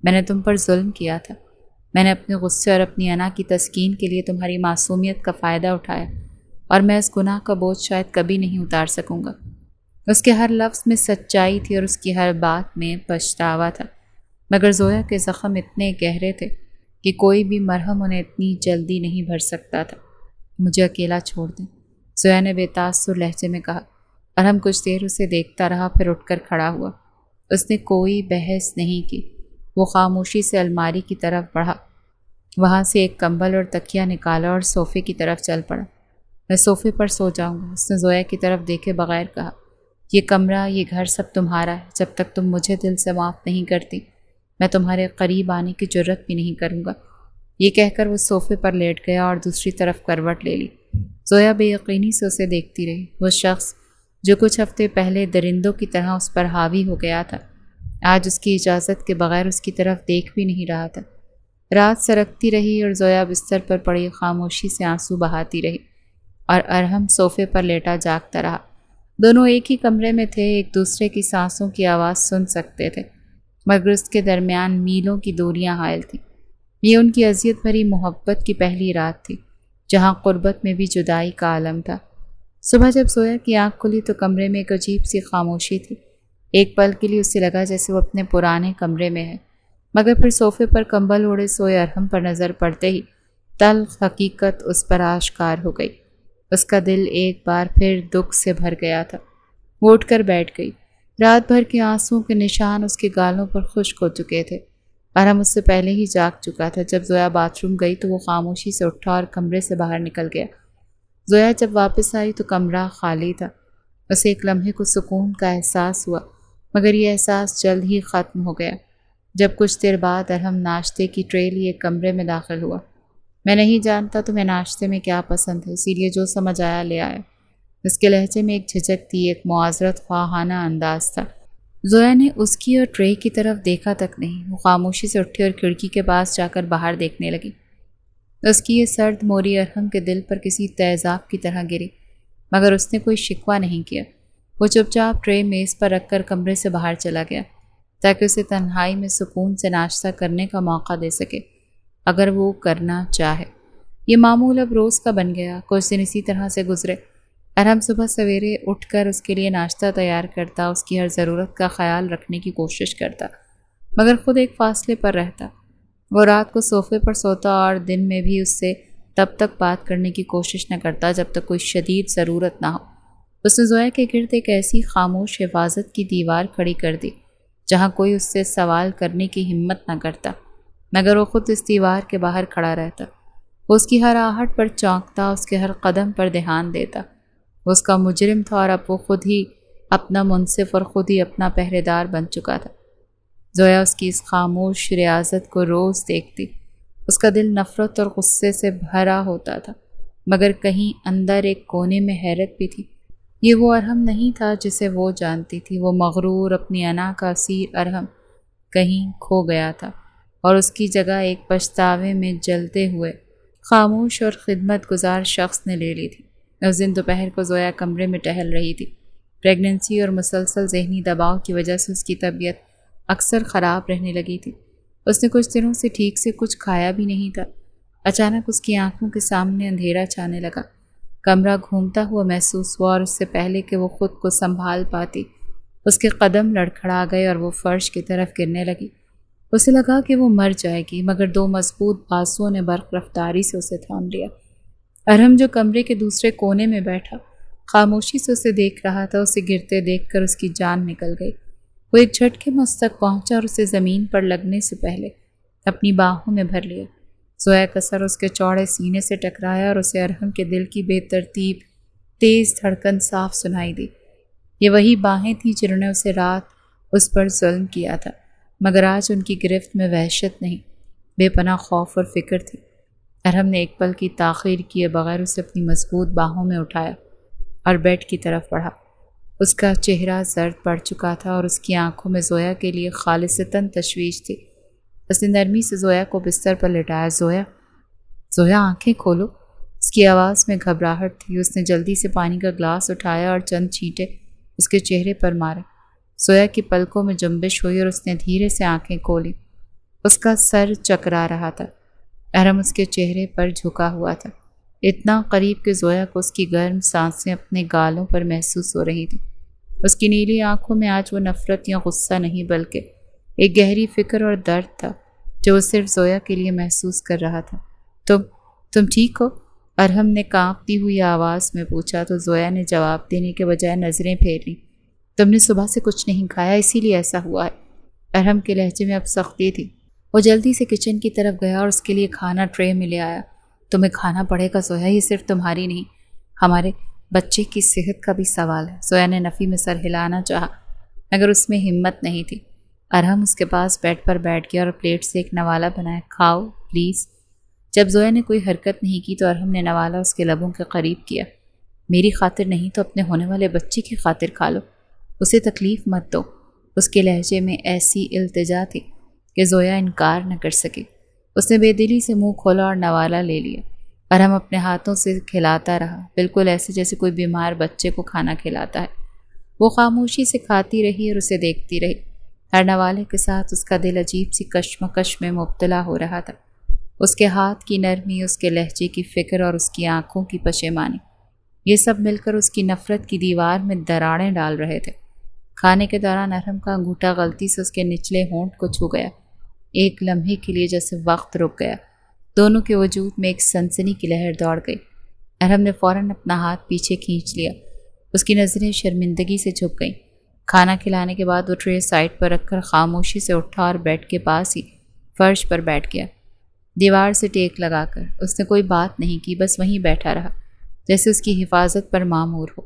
میں نے تم پر ظلم کیا تھا۔ میں نے اپنے غصے اور اپنی انا کی تسکین کے لیے تمہاری معصومیت کا فائدہ اٹھایا اور میں اس گناہ کا بوجھ شاید کبھی نہیں اتار سکوں گا۔ اس کے ہر لفظ میں سچائی تھی اور اس کی ہر بات میں پچھتاوا تھا، مگر زویا کے زخم اتنے گہرے تھے کہ کوئی بھی مرہم انہیں اتنی جلدی نہیں بھر سکتا تھا۔ مجھے اکیلا چھوڑ دیں، زویا نے بے تاثر لہجے میں کہا۔ ارحم کچھ دیر اسے دیکھتا رہا، پھر اٹھ کر کھڑا ہوا۔ اس نے کوئی بحث نہیں کی، وہ خاموشی سے الماری کی طرف بڑھا، وہاں سے ایک کمبل اور تکیہ نکالا اور صوفے کی طرف چل پڑا۔ میں صوفے پر سو جاؤں گا، اس نے زویا کی طرف دیکھے بغیر کہا۔ یہ کمرہ، یہ گھر سب تمہارا ہے۔ جب تک تم مجھے دل سے معاف نہیں کرتی میں تمہارے قریب آنے کی جرت بھی نہیں کروں گا۔ یہ کہہ کر وہ صوفے پر لیٹ گیا اور دوسری طرف کروٹ لے لی۔ زویا بے یقینی سے اسے دیکھتی رہی۔ وہ شخص جو کچھ ہفتے پہلے درندوں کی طرح اس پر حاوی ہو گیا تھا آج اس کی اجازت کے بغیر اس کی طرف دیکھ بھی نہیں رہا تھا۔ رات سرکتی رہی اور زویا بستر پر پڑی خاموشی سے آنسو بہاتی رہی اور ارحم صوفے پر لیٹا جاگتا رہا۔ دونوں ایک ہی کمرے میں تھے، ایک دوسرے کی سانسوں کی آواز سن سکتے تھے مگر اس کے درمیان میلوں کی دوریاں حائل تھیں۔ یہ ان کی اذیت بھری محبت کی پہلی رات تھی جہاں قربت میں بھی جدائی کا عالم تھا۔ صبح جب زویا کی آنکھ کھلی تو کمرے میں ایک عجیب سی خاموشی تھی۔ ایک پل کے لیے اسے لگا جیسے وہ اپنے پرانے کمرے میں ہے، مگر پھر صوفے پر کمبل اوڑھے سوئے ارحم پر نظر پڑتے ہی تلخ حقیقت اس پر آشکار ہو گئی۔ اس کا دل ایک بار پھر دکھ سے بھر گیا تھا۔ وہ اٹھ کر بیٹھ گئی۔ رات بھر کے آنسوؤں کے نشان اس کے گالوں پر خشک ہو چکے تھے۔ ارحم اس سے پہلے ہی جاگ چکا تھا۔ جب زویا باتھ روم گئی تو وہ خاموشی سے اٹھا اور کمرے سے باہر نکل گیا۔ زویا جب واپس آئی تو کمرہ خالی تھا۔ اسے ایک لمحے کو سکون کا احساس ہوا مگر یہ احساس جلد ہی ختم ہو گیا جب کچھ دیر بعد ارحم ناشتے کی ٹرے لیے کمرے میں داخل ہوا۔ میں نہیں جانتا تمہیں ناشتے میں کیا پسند ہے، اسی لیے جو سمجھ آیا لے آیا۔ اس کے لہجے میں ایک جھجک تھی، ایک معذرت خواہانہ انداز تھا۔ زویا نے اس کی اور ٹرے کی طرف دیکھا تک نہیں۔ وہ خاموشی سے اٹھی اور کھڑکی کے پاس جا کر باہر دیکھنے لگی۔ اس کی یہ سرد موری ارحم کے دل پر کسی تیزاب کی طرح گری، مگر اس نے کوئی شکوہ نہیں کیا۔ وہ چپ چاپ ٹرے میز پر رکھ کر کمرے سے باہر چلا گیا تاکہ اسے تنہائی میں سکون سے ناشتہ کرنے کا موقع دے سکے اگر وہ کرنا چاہے۔ یہ معمول اب روز کا بن گیا۔ کچھ دن اسی طرح سے گزرے۔ ارحم صبح سویرے اٹھ کر اس کے لیے ناشتہ تیار کرتا، اس کی ہر ضرورت کا خیال رکھنے کی کوشش کرتا، مگر خود ایک فاصلے پر رہتا۔ وہ رات کو صوفے پر سوتا اور دن میں بھی اس سے تب تک بات کرنے کی کوشش نہ کرتا جب تک کوئی شدید ضرورت نہ ہو۔ اس نے زویا کے گرد ایک ایسی خاموش حفاظت کی دیوار کھڑی کر دی جہاں کوئی اس سے سوال کرنے کی ہمت نہ کرتا، مگر وہ خود اس دیوار کے باہر کھڑا رہتا۔ وہ اس کی ہر آہٹ پر چونکتا، اس کے ہر قدم پر دھیان دیتا۔ وہ اس کا مجرم تھا اور اب وہ خود ہی اپنا منصف اور خود ہی اپنا پہرے دار بن چکا تھا۔ زویا اس کی اس خاموش ریاضت کو روز دیکھتی۔ اس کا دل نفرت اور غصے سے بھرا ہوتا تھا، مگر کہیں اندر ایک کونے میں حیرت بھی تھی۔ یہ وہ ارحم نہیں تھا جسے وہ جانتی تھی۔ وہ مغرور، اپنی انا کا اسیر ارحم کہیں کھو گیا تھا اور اس کی جگہ ایک پچھتاوے میں جلتے ہوئے خاموش اور خدمت گزار شخص نے لے لی تھی۔ اس دن دوپہر کو زویا کمرے میں ٹہل رہی تھی۔ پریگننسی اور مسلسل ذہنی دباؤ کی وجہ سے اس کی طبیعت اکثر خراب رہنے لگی تھی۔ اس نے کچھ دنوں سے ٹھیک سے کچھ کھایا بھی نہیں تھا۔ اچانک اس کی آنکھوں کے سامنے اندھیرا چھانے لگا۔ کمرہ گھومتا ہوا محسوس ہوا اور اس سے پہلے کہ وہ خود کو سنبھال پاتی اس کے قدم لڑکھڑا گئے اور وہ فرش کی طرف گرنے لگی۔ اسے لگا کہ وہ مر جائے گی، مگر دو مضبوط بازوؤں نے برق رفتاری سے اسے تھام لیا۔ ارحم جو کمرے کے دوسرے کونے میں بیٹھا خاموشی سے اسے دیکھ رہا تھا، اسے گرتے دیکھ کر اس کی جان نکل گئی۔ وہ ایک جھٹکے میں اس تک پہنچا اور اسے زمین پر لگنے سے پہلے اپنی باہوں میں بھر لیا۔ زویا کا سر اس کے چوڑے سینے سے ٹکرایا اور اسے ارحم کے دل کی بے ترتیب تیز دھڑکن صاف سنائی دی۔ یہ وہی باہیں تھیں جنہوں نے اسے رات اس پر ظلم کیا تھا، مگر آج ان کی گرفت میں وحشت نہیں، بے پناہ خوف اور فکر تھی۔ ارحم نے ایک پل کی تاخیر کیے بغیر اسے اپنی مضبوط باہوں میں اٹھایا اور بیڈ کی طرف بڑھا۔ اس کا چہرہ زرد پڑ چکا تھا اور اس کی آنکھوں میں زویا کے لیے خالصتاً تشویش تھی۔ اس نے نرمی سے زویا کو بستر پر لٹایا۔ زویا آنکھیں کھولو۔ اس کی آواز میں گھبراہٹ تھی۔ اس نے جلدی سے پانی کا گلاس اٹھایا اور چند چھینٹے اس کے چہرے پر مارے۔ زویا کی پلکوں میں جنبش ہوئی اور اس نے دھیرے سے آنکھیں کھولی۔ اس کا سر چکرا رہا تھا۔ ارحم اس کے چہرے پر جھکا ہوا تھا، اتنا قریب کہ زویا کو اس کی گرم سانسیں اپنے گالوں پر محسوس ہو رہی تھیں۔ اس کی نیلی آنکھوں میں آج وہ نفرت یا غصہ نہیں بلکہ ایک گہری فکر اور درد تھا جو وہ صرف زویا کے لیے محسوس کر رہا تھا۔ تم ٹھیک ہو؟ ارحم نے کانپتی ہوئی آواز میں پوچھا تو زویا نے جواب دینے کے بجائے نظریں پھیر لیں۔ تم نے صبح سے کچھ نہیں کھایا اسی لیے ایسا ہوا ہے۔ ارحم کے لہجے میں اب سختی تھی۔ وہ جلدی سے کچن کی طرف گیا اور اس کے لیے کھانا ٹرے میں لے آیا۔ تمہیں کھانا پڑے گا زویا، یہ صرف تمہاری نہیں ہمارے بچے کی صحت کا بھی سوال ہے۔ زویا نے نفی میں سر ہلانا چاہا مگر اس میں ہمت نہیں تھی۔ ارحم اس کے پاس بیڈ پر بیٹھ گیا اور پلیٹ سے ایک نوالا بنایا۔ کھاؤ پلیز۔ جب زویا نے کوئی حرکت نہیں کی تو ارحم نے نوالا اس کے لبوں کے قریب کیا۔ میری خاطر نہیں تو اپنے ہونے والے بچے کی خاطر کھا لو، اسے تکلیف مت دو۔ اس کے لہجے میں ایسی التجا تھی کہ زویا انکار نہ کر سکی۔ اس نے بے دلی سے منہ کھولا اور نوالا لے لیا۔ ارحم اپنے ہاتھوں سے کھلاتا رہا، بالکل ایسے جیسے کوئی بیمار بچے کو کھانا کھلاتا ہے۔ وہ خاموشی سے کھاتی رہی اور اسے دیکھتی رہی۔ ہر نوالے کے ساتھ اس کا دل عجیب سی کشمکش میں مبتلا ہو رہا تھا۔ اس کے ہاتھ کی نرمی، اس کے لہجے کی فکر اور اس کی آنکھوں کی پشیمانی، یہ سب مل کر اس کی نفرت کی دیوار میں دراڑیں ڈال رہے تھے۔ کھانے کے دوران ارحم کا انگوٹھا غلطی سے اس کے نچلے ہونٹ کو چھو گیا۔ ایک لمحے کے لیے جیسے وقت رک گیا، دونوں کے وجود میں ایک سنسنی کی لہر دوڑ گئی۔ ارحم نے فوراً اپنا ہاتھ پیچھے کھینچ لیا۔ اس کی نظریں شرمندگی سے جھک گئیں۔ کھانا کھلانے کے بعد وہ ٹرے سائڈ پر رکھ کر خاموشی سے اٹھا اور بیڈ کے پاس ہی فرش پر بیٹھ گیا۔ دیوار سے ٹیک لگا کر اس نے کوئی بات نہیں کی، بس وہیں بیٹھا رہا جیسے اس کی حفاظت پر مامور ہو۔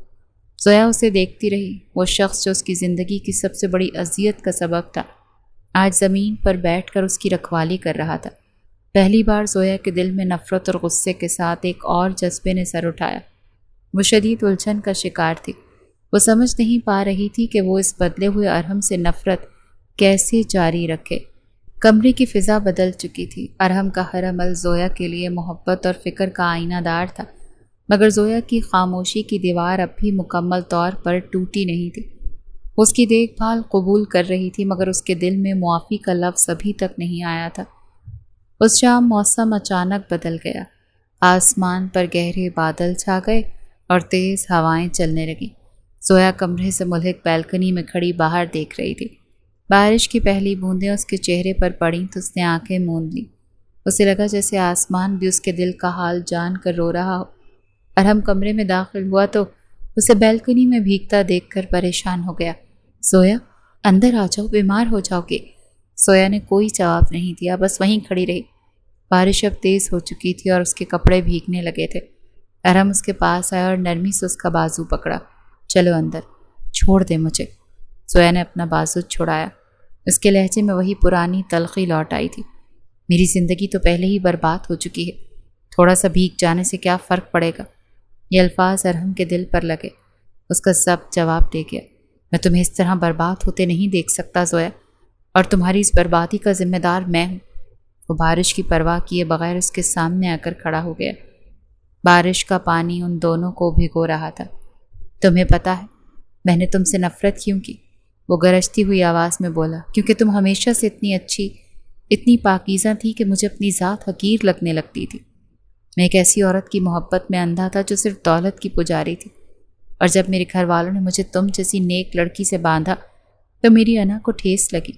زویا اسے دیکھتی رہی۔ وہ شخص جو اس کی زندگی کی سب سے بڑی اذیت کا سبب تھا آج زمین پر بیٹھ کر اس کی رکھوالی کر رہا تھا۔ پہلی بار زویا کے دل میں نفرت اور غصے کے ساتھ ایک اور جذبے نے سر اٹھایا۔ وہ شدید الجھن کا شکار تھی۔ وہ سمجھ نہیں پا رہی تھی کہ وہ اس بدلے ہوئے ارحم سے نفرت کیسے جاری رکھے۔ کمرے کی فضا بدل چکی تھی۔ ارحم کا ہر عمل زویا کے لیے محبت اور فکر کا آئینہ دار تھا، مگر زویا کی خاموشی کی دیوار اب بھی مکمل طور پر ٹوٹی نہیں تھی۔ اس کی دیکھ بھال قبول کر رہی تھی، مگر اس کے دل میں معافی کا لفظ ابھی تک نہیں آیا تھا۔ اس شام موسم اچانک بدل گیا۔ آسمان پر گہرے بادل چھا گئے اور تیز ہوائیں چلنے لگیں۔ زویا کمرے سے ملحق بیلکنی میں کھڑی باہر دیکھ رہی تھی۔ بارش کی پہلی بوندیں اس کے چہرے پر پڑیں تو اس نے آنکھیں موند لیں۔ اسے لگا جیسے آسمان بھی اس کے دل کا حال جان کر رو رہا ہو۔ ارحم کمرے میں داخل ہوا تو اسے بیلکنی میں بھیگتا دیکھ کر پریشان ہو گیا۔ زویا، اندر آ جاؤ، بیمار ہو جاؤ گے۔ زویا نے کوئی جواب نہیں دیا، بس وہیں کھڑی رہی۔ بارش اب تیز ہو چکی تھی اور اس کے کپڑے بھیگنے لگے تھے۔ ارحم اس کے پاس آیا اور نرمی سے اس کا بازو پکڑا۔ چلو اندر، چھوڑ دے مجھے۔ زویا نے اپنا بازو چھڑایا۔ اس کے لہجے میں وہی پرانی تلخی لوٹ آئی تھی۔ میری زندگی تو پہلے ہی برباد ہو چکی ہے، تھوڑا سا بھیگ جانے سے کیا فرق پڑے گا؟ یہ الفاظ ارحم کے دل پر لگے۔ اس کا ضبط جواب دے گیا، میں تمہیں اس طرح برباد ہوتے نہیں دیکھ سکتا زویا، اور تمہاری اس بربادی کا ذمہ دار میں ہوں۔ وہ بارش کی پرواہ کیے بغیر اس کے سامنے آ کر کھڑا ہو گیا۔ بارش کا پانی ان دونوں کو بھگو رہا تھا۔ تمہیں پتہ ہے میں نے تم سے نفرت کیوں کی؟ وہ گرجتی ہوئی آواز میں بولا، کیونکہ تم ہمیشہ سے اتنی اچھی، اتنی پاکیزہ تھی کہ مجھے اپنی ذات حقیر لگنے لگتی تھی۔ میں ایک ایسی عورت کی محبت میں اندھا تھا جو صرف دولت کی پجاری تھی، اور جب میرے گھر والوں نے مجھے تم جیسی نیک لڑکی سے باندھا تو میری انا کو ٹھیس لگی۔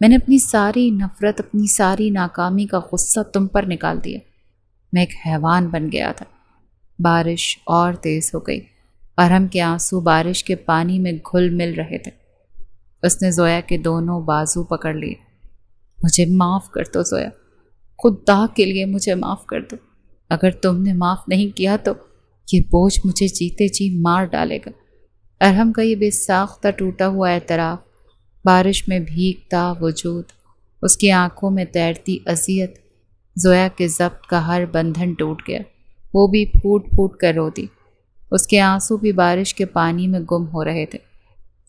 میں نے اپنی ساری نفرت، اپنی ساری ناکامی کا غصہ تم پر نکال دیا۔ میں ایک حیوان بن گیا تھا۔ بارش اور تیز ہو گئی۔ ارحم کے آنسو بارش کے پانی میں گھل مل رہے تھے۔ اس نے زویا کے دونوں بازو پکڑ لیے۔ مجھے معاف کر دو زویا، خدا کے لیے مجھے معاف کر دو۔ اگر تم نے معاف نہیں کیا تو یہ بوجھ مجھے جیتے جی مار ڈالے گا۔ ارحم کا یہ بے ساختہ ٹوٹا ہوا اعتراف، بارش میں بھیگتا وجود، اس کی آنکھوں میں تیرتی اذیت، زویا کے ضبط کا ہر بندھن ٹوٹ گیا۔ وہ بھی پھوٹ پھوٹ کر رو دی۔ اس کے آنسو بھی بارش کے پانی میں گم ہو رہے تھے۔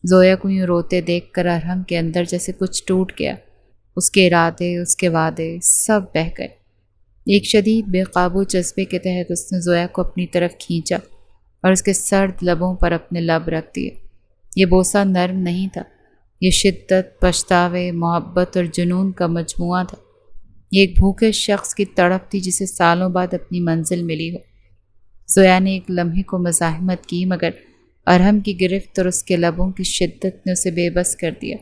زویا کو یوں روتے دیکھ کر ارحم کے اندر جیسے کچھ ٹوٹ گیا۔ اس کے ارادے، اس کے وعدے سب بہہ گئے۔ ایک شدید بے قابو جذبے کے تحت اس نے زویا کو اپنی طرف کھینچا اور اس کے سرد لبوں پر اپنے لب رکھ دیے۔ یہ بوسہ نرم نہیں تھا، یہ شدت، پچھتاوے، محبت اور جنون کا مجموعہ تھا۔ یہ ایک بھوکے شخص کی تڑپ تھی جسے سالوں بعد اپنی منزل ملی ہو۔ زویا نے ایک لمحے کو مزاحمت کی، مگر ارحم کی گرفت اور اس کے لبوں کی شدت نے اسے بے بس کر دیا۔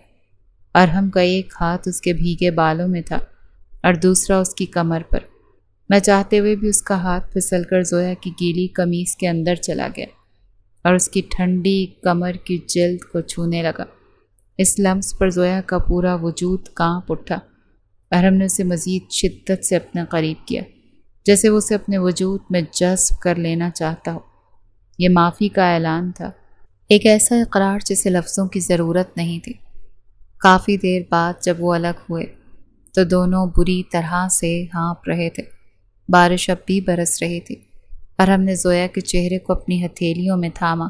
ارحم کا ایک ہاتھ اس کے بھیگے بالوں میں تھا اور دوسرا اس کی کمر پر۔ میں چاہتے ہوئے بھی اس کا ہاتھ پھسل کر زویا کی گیلی قمیص کے اندر چلا گیا اور اس کی ٹھنڈی کمر کی جلد کو چھونے لگا۔ اس لمس پر زویا کا پورا وجود کانپ اٹھا۔ ارحم نے اسے مزید شدت سے اپنے قریب کیا، جیسے وہ اسے اپنے وجود میں جذب کر لینا چاہتا ہو۔ یہ معافی کا اعلان تھا، ایک ایسا اقرار جسے لفظوں کی ضرورت نہیں تھی۔ کافی دیر بعد جب وہ الگ ہوئے تو دونوں بری طرح سے ہانپ رہے تھے۔ بارش اب بھی برس رہی تھی۔ ارحم نے زویا کے چہرے کو اپنی ہتھیلیوں میں تھاما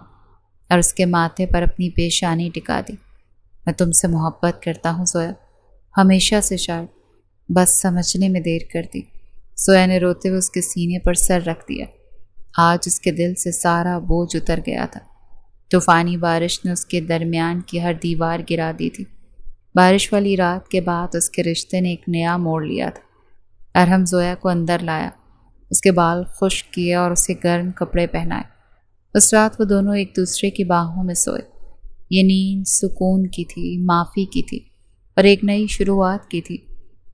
اور اس کے ماتھے پر اپنی پیشانی ٹکا دی۔ میں تم سے محبت کرتا ہوں زویا، ہمیشہ سے، شاید بس سمجھنے میں دیر کر دی۔ زویا نے روتے ہوئے اس کے سینے پر سر رکھ دیا۔ آج اس کے دل سے سارا بوجھ اتر گیا تھا۔ طوفانی بارش نے اس کے درمیان کی ہر دیوار گرا دی تھی۔ بارش والی رات کے بعد اس کے رشتے نے ایک نیا موڑ لیا تھا۔ ارحم زویا کو اندر لایا، اس کے بال خشک کیے اور اسے گرم کپڑے پہنائے۔ اس رات وہ دونوں ایک دوسرے کی باہوں میں سوئے۔ یہ نیند سکون کی تھی، معافی کی تھی اور ایک نئی شروعات کی تھی۔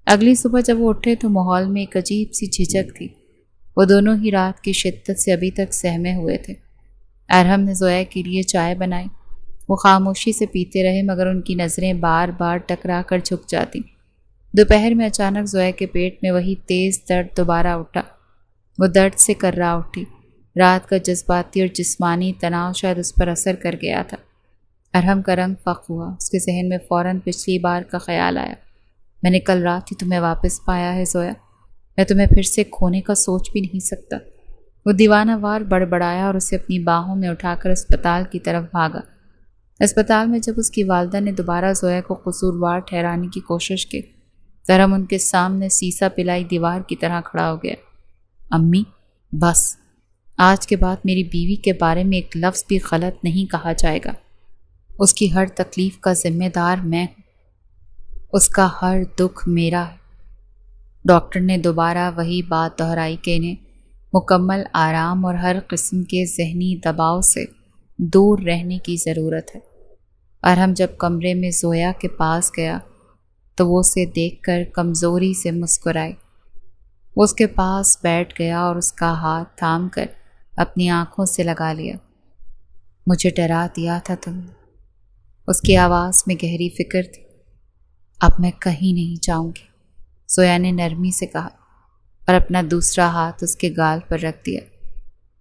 اگلی صبح جب وہ اٹھے تو ماحول میں ایک عجیب سی جھجک تھی۔ وہ دونوں ہی رات کی شدت سے ابھی تک سہمے ہوئے تھے۔ ارحم نے زویا کے لیے چائے بنائی۔ وہ خاموشی سے پیتے رہے، مگر ان کی نظریں بار بار ٹکرا کر جھک جاتی۔ دوپہر میں اچانک زویا کے پیٹ میں وہی تیز درد دوبارہ اٹھا۔ وہ درد سے کرا اٹھی۔ رات کا جذباتی اور جسمانی تناؤ شاید اس پر اثر کر گیا تھا۔ ارحم کا رنگ فق ہوا۔ اس کے ذہن میں فوراً پچھلی بار کا خیال آیا۔ میں نے کل رات ہی تمہیں واپس پایا ہے زویا، میں تمہیں پھر سے کھونے کا سوچ بھی نہیں سکتا۔ وہ دیوانہ وار بڑبڑایا اور اسے اپنی باہوں میں اٹھا کر اسپتال کی طرف بھاگا۔ اسپتال میں جب اس کی والدہ نے دوبارہ زویا کو قصوروار ٹھہرانے کی کوشش کی، ترہم ان کے سامنے سیسا پلائی دیوار کی طرح کھڑا ہو گیا۔ امی، بس، آج کے بعد میری بیوی کے بارے میں ایک لفظ بھی غلط نہیں کہا جائے گا۔ اس کی ہر تکلیف کا ذمہ دار میں ہوں، اس کا ہر دکھ میرا ہے۔ ڈاکٹر نے دوبارہ وہی بات دہرائی کہ انہیں مکمل آرام اور ہر قسم کے ذہنی دباؤ سے دور رہنے کی ضرورت ہے۔ ارحم جب کمرے میں زویا کے پاس گیا تو وہ اسے دیکھ کر کمزوری سے مسکرائی۔ وہ اس کے پاس بیٹھ گیا اور اس کا ہاتھ تھام کر اپنی آنکھوں سے لگا لیا۔ مجھے ڈرا دیا تھا تم نے، اس کی آواز میں گہری فکر تھی۔ اب میں کہیں نہیں جاؤں گی، زویا نے نرمی سے کہا اور اپنا دوسرا ہاتھ اس کے گال پر رکھ دیا۔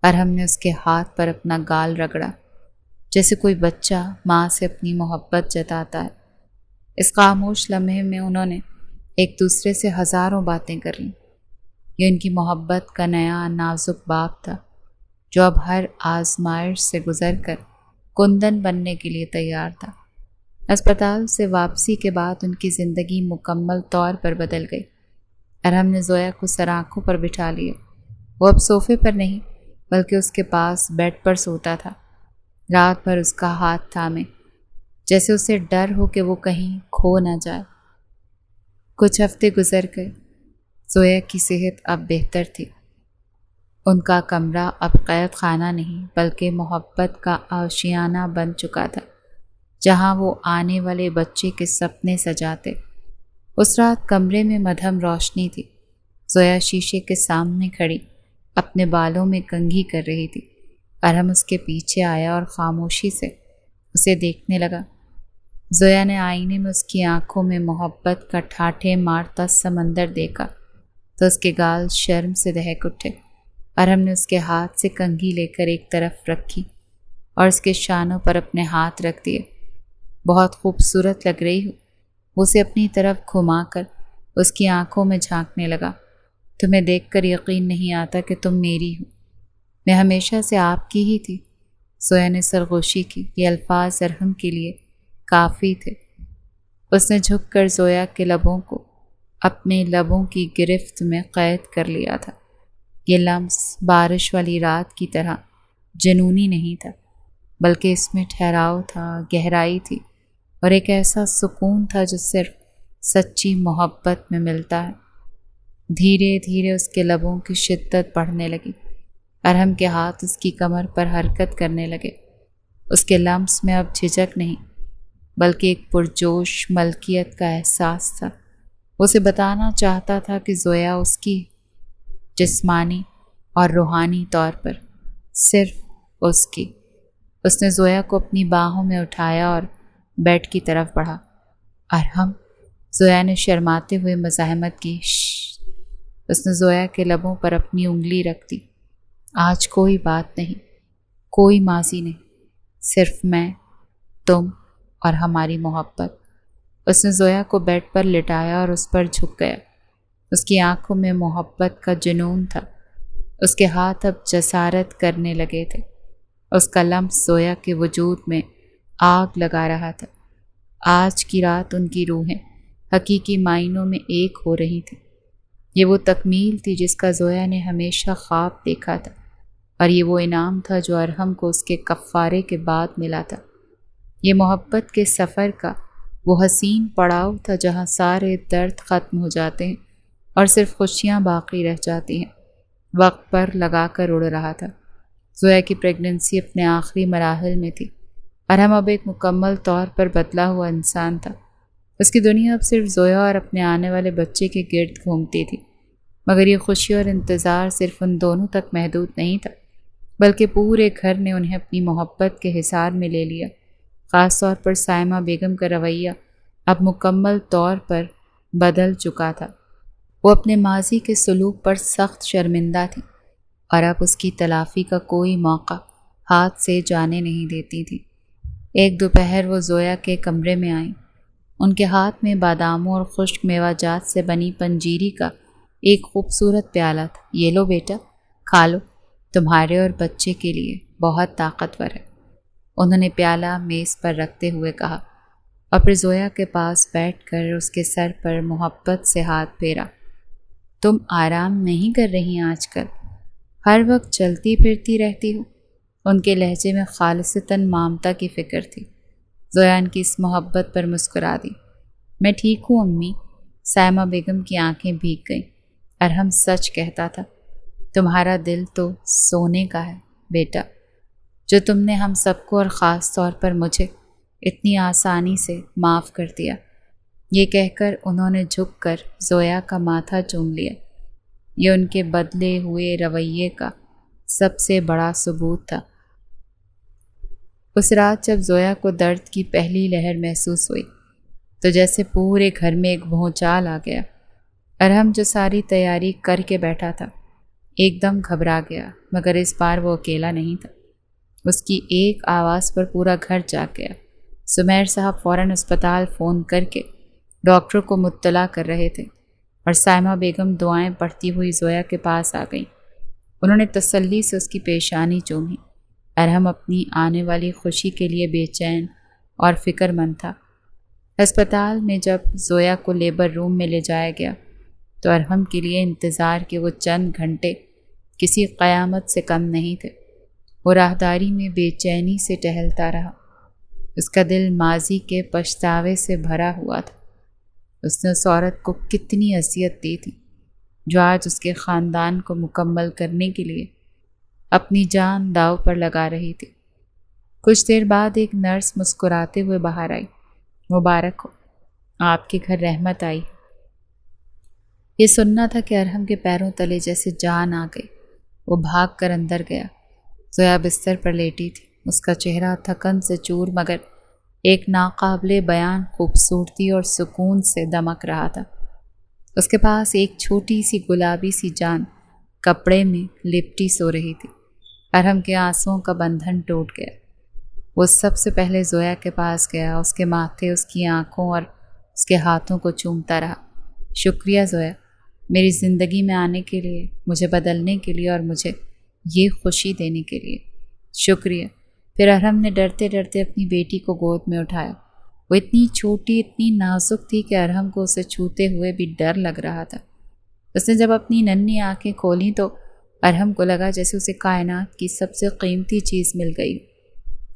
ارحم نے اس کے ہاتھ پر اپنا گال رگڑا، جیسے کوئی بچہ ماں سے اپنی محبت جتاتا ہے۔ اس خاموش لمحے میں انہوں نے ایک دوسرے سے ہزاروں باتیں کر لیں۔ یہ ان کی محبت کا نیا نازک باب تھا، جو اب ہر آزمائش سے گزر کر کندن بننے کے لیے تیار تھا۔ اسپتال سے واپسی کے بعد ان کی زندگی مکمل طور پر بدل گئی۔ ارحم نے زویا کو سر آنکھوں پر بٹھا لیا۔ وہ اب صوفے پر نہیں بلکہ اس کے پاس بیڈ پر سوتا تھا، رات بھر اس کا ہاتھ تھامے، جیسے اسے ڈر ہو کہ وہ کہیں کھو نہ جائے۔ کچھ ہفتے گزر گئے۔ زویا کی صحت اب بہتر تھی۔ ان کا کمرہ اب قید خانہ نہیں بلکہ محبت کا آشیانہ بن چکا تھا، جہاں وہ آنے والے بچے کے سپنے سجاتے۔ اس رات کمرے میں مدھم روشنی تھی۔ زویا شیشے کے سامنے کھڑی اپنے بالوں میں کنگھی کر رہی تھی۔ ارحم اس کے پیچھے آیا اور خاموشی سے اسے دیکھنے لگا۔ زویا نے آئینے میں اس کی آنکھوں میں محبت کا ٹھاٹھے مارتا سمندر دیکھا تو اس کے گال شرم سے دہک اٹھے۔ ارحم نے اس کے ہاتھ سے کنگھی لے کر ایک طرف رکھی اور اس کے شانوں پر اپنے ہاتھ رکھ دیے۔ بہت خوبصورت لگ رہی ہو، اسے اپنی طرف گھما کر اس کی آنکھوں میں جھانکنے لگا۔ تمہیں دیکھ کر یقین نہیں آتا کہ تم میری ہو، میں ہمیشہ سے آپ کی ہی تھی۔ زویا نے سرگوشی کی۔ یہ الفاظ ارحم کے لیے کافی تھے۔ اس نے جھک کر زویا کے لبوں کو اپنے لبوں کی گرفت میں قید کر لیا تھا۔ یہ لمس بارش والی رات کی طرح جنونی نہیں تھا، بلکہ اس میں ٹھہراؤ تھا، گہرائی تھی اور ایک ایسا سکون تھا جو صرف سچی محبت میں ملتا ہے۔ دھیرے دھیرے اس کے لبوں کی شدت بڑھنے لگی۔ ارحم کے ہاتھ اس کی کمر پر حرکت کرنے لگے۔ اس کے لمس میں اب جھجک نہیں بلکہ ایک پرجوش ملکیت کا احساس تھا۔ اسے بتانا چاہتا تھا کہ زویا اس کی جسمانی اور روحانی طور پر صرف اس کی۔ اس نے زویا کو اپنی باہوں میں اٹھایا اور بیڈ کی طرف بڑھا۔ ارحم، زویا نے شرماتے ہوئے مزاحمت کی۔ اس نے زویا کے لبوں پر اپنی انگلی رکھ دی۔ آج کوئی بات نہیں، کوئی ماضی نہیں، صرف میں، تم اور ہماری محبت۔ اس نے زویا کو بیڈ پر لٹایا اور اس پر جھک گیا۔ اس کی آنکھوں میں محبت کا جنون تھا۔ اس کے ہاتھ اب جسارت کرنے لگے تھے۔ اس کا لمس زویا کے وجود میں آگ لگا رہا تھا۔ آج کی رات ان کی روحیں حقیقی معنوں میں ایک ہو رہی تھیں۔ یہ وہ تکمیل تھی جس کا زویا نے ہمیشہ خواب دیکھا تھا، اور یہ وہ انعام تھا جو ارحم کو اس کے کفارے کے بعد ملا تھا۔ یہ محبت کے سفر کا وہ حسین پڑاؤ تھا جہاں سارے درد ختم ہو جاتے ہیں اور صرف خوشیاں باقی رہ جاتی ہیں۔ وقت پر لگا کر اڑ رہا تھا۔ زویا کی پریگننسی اپنے آخری مراحل میں تھی۔ ارحم اب ایک مکمل طور پر بدلا ہوا انسان تھا۔ اس کی دنیا اب صرف زویا اور اپنے آنے والے بچے کے گرد گھومتی تھی، مگر یہ خوشی اور انتظار صرف ان دونوں تک محدود نہیں تھا، بلکہ پورے گھر نے انہیں اپنی محبت کے حصار میں لے لیا۔ خاص طور پر سائمہ بیگم کا رویہ اب مکمل طور پر بدل چکا تھا۔ وہ اپنے ماضی کے سلوک پر سخت شرمندہ تھی اور اب اس کی تلافی کا کوئی موقع ہاتھ سے جانے نہیں دیتی تھی۔ ایک دوپہر وہ زویا کے کمرے میں آئیں۔ ان کے ہاتھ میں باداموں اور خشک میوہ جات سے بنی پنجیری کا ایک خوبصورت پیالہ تھا۔ یہ لو بیٹا، کھا لو، تمہارے اور بچے کے لیے بہت طاقتور ہے، انہوں نے پیالہ میز پر رکھتے ہوئے کہا اور پھر زویا کے پاس بیٹھ کر اس کے سر پر محبت سے ہاتھ پھیرا۔ تم آرام نہیں کر رہی آج کل، ہر وقت چلتی پھرتی رہتی ہو۔ ان کے لہجے میں خالصتاً مامتا کی فکر تھی۔ زویا ان کی اس محبت پر مسکرا دی۔ میں ٹھیک ہوں امی۔ سائمہ بیگم کی آنکھیں بھیگ گئیں۔ ارحم سچ کہتا تھا، تمہارا دل تو سونے کا ہے بیٹا، جو تم نے ہم سب کو اور خاص طور پر مجھے اتنی آسانی سے معاف کر دیا۔ یہ کہہ کر انہوں نے جھک کر زویا کا ماتھا چوم لیا۔ یہ ان کے بدلے ہوئے رویے کا سب سے بڑا ثبوت تھا۔ اس رات جب زویا کو درد کی پہلی لہر محسوس ہوئی تو جیسے پورے گھر میں ایک بھونچال آ گیا۔ ارحم جو ساری تیاری کر کے بیٹھا تھا ایک دم گھبرا گیا، مگر اس بار وہ اکیلا نہیں تھا۔ اس کی ایک آواز پر پورا گھر جاگ گیا۔ سمیر صاحب فوراً اسپتال فون کر کے ڈاکٹر کو مطلع کر رہے تھے اور سائمہ بیگم دعائیں پڑھتی ہوئی زویا کے پاس آ گئیں۔ انہوں نے تسلی سے اس کی پیشانی چومی۔ ارحم اپنی آنے والی خوشی کے لیے بے چین اور فکر مند تھا۔ ہسپتال میں جب زویا کو لیبر روم میں لے جایا گیا تو ارحم کے لیے انتظار کے وہ چند گھنٹے کسی قیامت سے کم نہیں تھے۔ وہ راہداری میں بے چینی سے ٹہلتا رہا۔ اس کا دل ماضی کے پچھتاوے سے بھرا ہوا تھا۔ اس نے اس عورت کو کتنی اذیت دی تھی جو آج اس کے خاندان کو مکمل کرنے کے لیے اپنی جان داؤ پر لگا رہی تھی۔ کچھ دیر بعد ایک نرس مسکراتے ہوئے باہر آئی۔ مبارک ہو، آپ کے گھر رحمت آئی۔ یہ سننا تھا کہ ارحم کے پیروں تلے جیسے جان آ گئی۔ وہ بھاگ کر اندر گیا۔ زویا بستر پر لیٹی تھی۔ اس کا چہرہ تھکن سے چور مگر ایک ناقابل بیان خوبصورتی اور سکون سے دمک رہا تھا۔ اس کے پاس ایک چھوٹی سی گلابی سی جان کپڑے میں لپٹی سو رہی تھی۔ ارحم کے آنسوؤں کا بندھن ٹوٹ گیا۔ وہ سب سے پہلے زویا کے پاس گیا، اس کے ماتھے، اس کی آنکھوں اور اس کے ہاتھوں کو چومتا رہا۔ شکریہ زویا، میری زندگی میں آنے کے لیے، مجھے بدلنے کے لیے اور مجھے یہ خوشی دینے کے لیے شکریہ۔ پھر ارحم نے ڈرتے ڈرتے اپنی بیٹی کو گود میں اٹھایا۔ وہ اتنی چھوٹی، اتنی نازک تھی کہ ارحم کو اسے چھوتے ہوئے بھی ڈر لگ رہا تھا۔ اس نے جب اپنی ننھی آنکھیں کھولیں تو ارحم کو لگا جیسے اسے کائنات کی سب سے قیمتی چیز مل گئی۔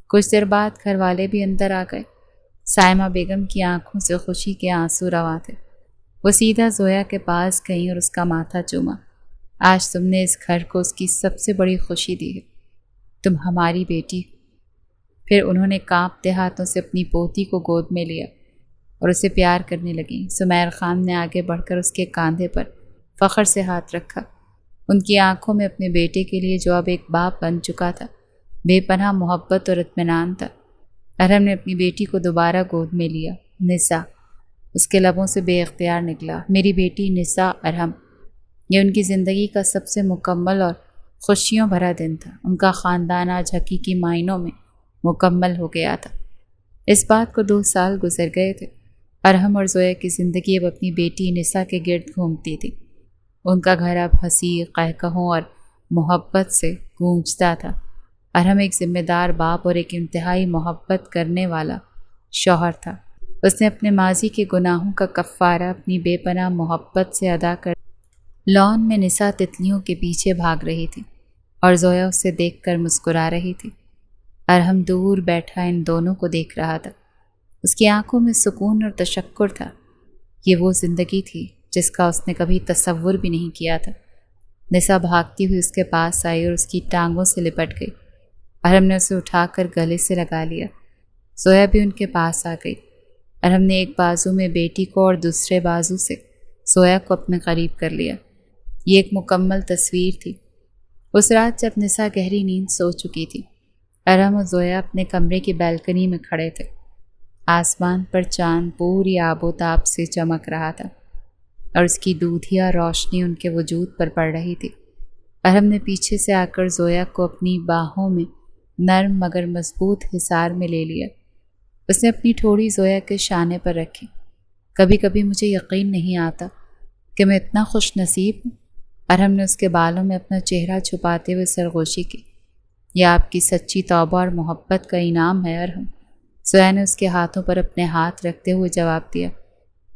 کچھ دیر بعد گھر والے بھی اندر آ گئے۔ سائمہ بیگم کی آنکھوں سے خوشی کے آنسو رواں تھے۔ وہ سیدھا زویا کے پاس گئیں اور اس کا ماتھا چوما۔ آج تم نے اس گھر کو اس کی سب سے بڑی خوشی دی ہے، تم ہماری بیٹی ہو۔ پھر انہوں نے کانپتے ہاتھوں سے اپنی پوتی کو گود میں لیا اور اسے پیار کرنے لگیں۔ سمیر خان نے آگے بڑھ کر اس کے کاندھے پر فخر سے ہاتھ رکھا۔ ان کی آنکھوں میں اپنے بیٹے کے لیے جو اب ایک باپ بن چکا تھا بے پناہ محبت اور اطمینان تھا۔ ارحم نے اپنی بیٹی کو دوبارہ گود میں لیا۔ نسا، اس کے لبوں سے بے اختیار نکلا، میری بیٹی نسا ارحم۔ یہ ان کی زندگی کا سب سے مکمل اور خوشیوں بھرا دن تھا۔ ان کا خاندان آج حقیقی معنوں میں مکمل ہو گیا تھا۔ اس بات کو 2 سال گزر گئے تھے۔ ارحم اور زویا کی زندگی اب اپنی بیٹی نسا کے گرد گھومتی تھی۔ ان کا گھر اب ہنسی، قہقہوں اور محبت سے گونجتا تھا۔ ارحم ایک ذمہ دار باپ اور ایک انتہائی محبت کرنے والا شوہر تھا۔ اس نے اپنے ماضی کے گناہوں کا کفارہ اپنی بے پناہ محبت سے ادا کر۔ لان میں نسا تتلیوں کے پیچھے بھاگ رہی تھی اور زویا اسے دیکھ کر مسکرا رہی تھی۔ ارحم دور بیٹھا ان دونوں کو دیکھ رہا تھا۔ اس کی آنکھوں میں سکون اور تشکر تھا۔ یہ وہ زندگی تھی جس کا اس نے کبھی تصور بھی نہیں کیا تھا۔ نسا بھاگتی ہوئی اس کے پاس آئی اور اس کی ٹانگوں سے لپٹ گئی۔ ارحم نے اسے اٹھا کر گلے سے لگا لیا۔ زویا بھی ان کے پاس آ گئی۔ ارحم نے ایک بازو میں بیٹی کو اور دوسرے بازو سے زویا کو اپنے قریب کر لیا۔ یہ ایک مکمل تصویر تھی۔ اس رات جب نسا گہری نیند سو چکی تھی، ارحم اور زویا اپنے کمرے کی بالکنی میں کھڑے تھے۔ آسمان پر چاند پوری آب و تاب سے چمک رہا تھا اور اس کی دودھیا روشنی ان کے وجود پر پڑ رہی تھی۔ ارحم نے پیچھے سے آ کر زویا کو اپنی باہوں میں نرم مگر مضبوط حصار میں لے لیا۔ اس نے اپنی ٹھوڑی زویا کے شانے پر رکھی۔ کبھی کبھی مجھے یقین نہیں آتا کہ میں اتنا خوش نصیب ہوں، ارحم نے اس کے بالوں میں اپنا چہرہ چھپاتے ہوئے سرگوشی کی۔ یہ آپ کی سچی توبہ اور محبت کا انعام ہے ارحم۔ زویا نے اس کے ہاتھوں پر اپنے ہاتھ رکھتے ہوئے جواب دیا۔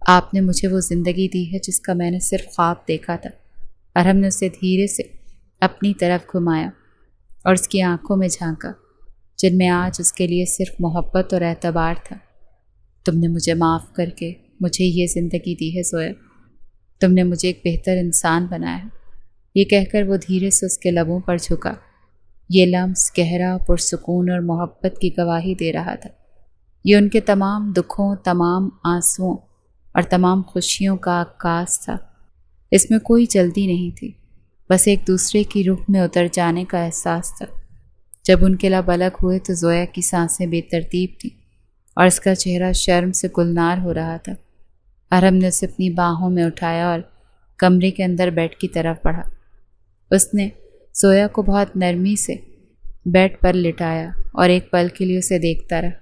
آپ نے مجھے وہ زندگی دی ہے جس کا میں نے صرف خواب دیکھا تھا۔ ارحم نے اسے دھیرے سے اپنی طرف گھمایا اور اس کی آنکھوں میں جھانکا، جن میں آج اس کے لیے صرف محبت اور اعتبار تھا۔ تم نے مجھے معاف کر کے مجھے یہ زندگی دی ہے زویا۔ تم نے مجھے ایک بہتر انسان بنایا ہے۔ یہ کہہ کر وہ دھیرے سے اس کے لبوں پر جھکا۔ یہ لمس گہرا، پرسکون اور محبت کی گواہی دے رہا تھا۔ یہ ان کے تمام دکھوں، تمام آنسوؤں اور تمام خوشیوں کا عکاس تھا۔ اس میں کوئی جلدی نہیں تھی، بس ایک دوسرے کی روح میں اتر جانے کا احساس تھا۔ جب ان کے لب الگ ہوئے تو زویا کی سانسیں بے ترتیب تھیں اور اس کا چہرہ شرم سے گلنار ہو رہا تھا۔ ارحم نے اسے اپنی باہوں میں اٹھایا اور کمرے کے اندر بیڈ کی طرف بڑھا۔ اس نے زویا کو بہت نرمی سے بیڈ پر لٹایا اور ایک پل کے لیے اسے دیکھتا رہا،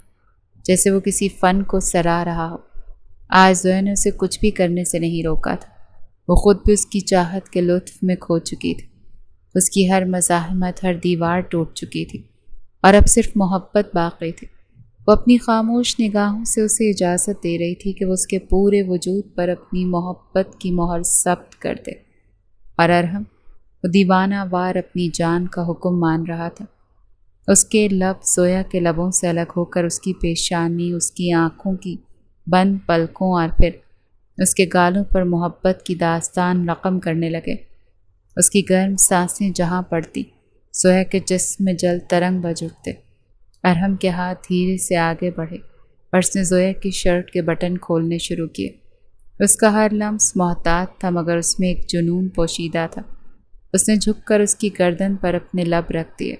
جیسے وہ کسی فن کو سراہ رہا ہو۔ آج زویا نے اسے کچھ بھی کرنے سے نہیں روکا تھا۔ وہ خود بھی اس کی چاہت کے لطف میں کھو چکی تھی۔ اس کی ہر مزاحمت، ہر دیوار ٹوٹ چکی تھی اور اب صرف محبت باقی تھی۔ وہ اپنی خاموش نگاہوں سے اسے اجازت دے رہی تھی کہ وہ اس کے پورے وجود پر اپنی محبت کی مہر ثبت کر دے، اور ارحم وہ دیوانہ وار اپنی جان کا حکم مان رہا تھا۔ اس کے لب زویا کے لبوں سے الگ ہو کر اس کی پیشانی، اس کی آنکھوں کی بند پلکوں اور پھر اس کے گالوں پر محبت کی داستان رقم کرنے لگے۔ اس کی گرم سانسیں جہاں پڑتی، زویا کے جسم میں جل ترنگ بج اٹھتے۔ ارحم کے ہاتھ دھیرے سے آگے بڑھے اور اس نے زویا کی شرٹ کے بٹن کھولنے شروع کیے۔ اس کا ہر لمس محتاط تھا، مگر اس میں ایک جنون پوشیدہ تھا۔ اس نے جھک کر اس کی گردن پر اپنے لب رکھ دیے۔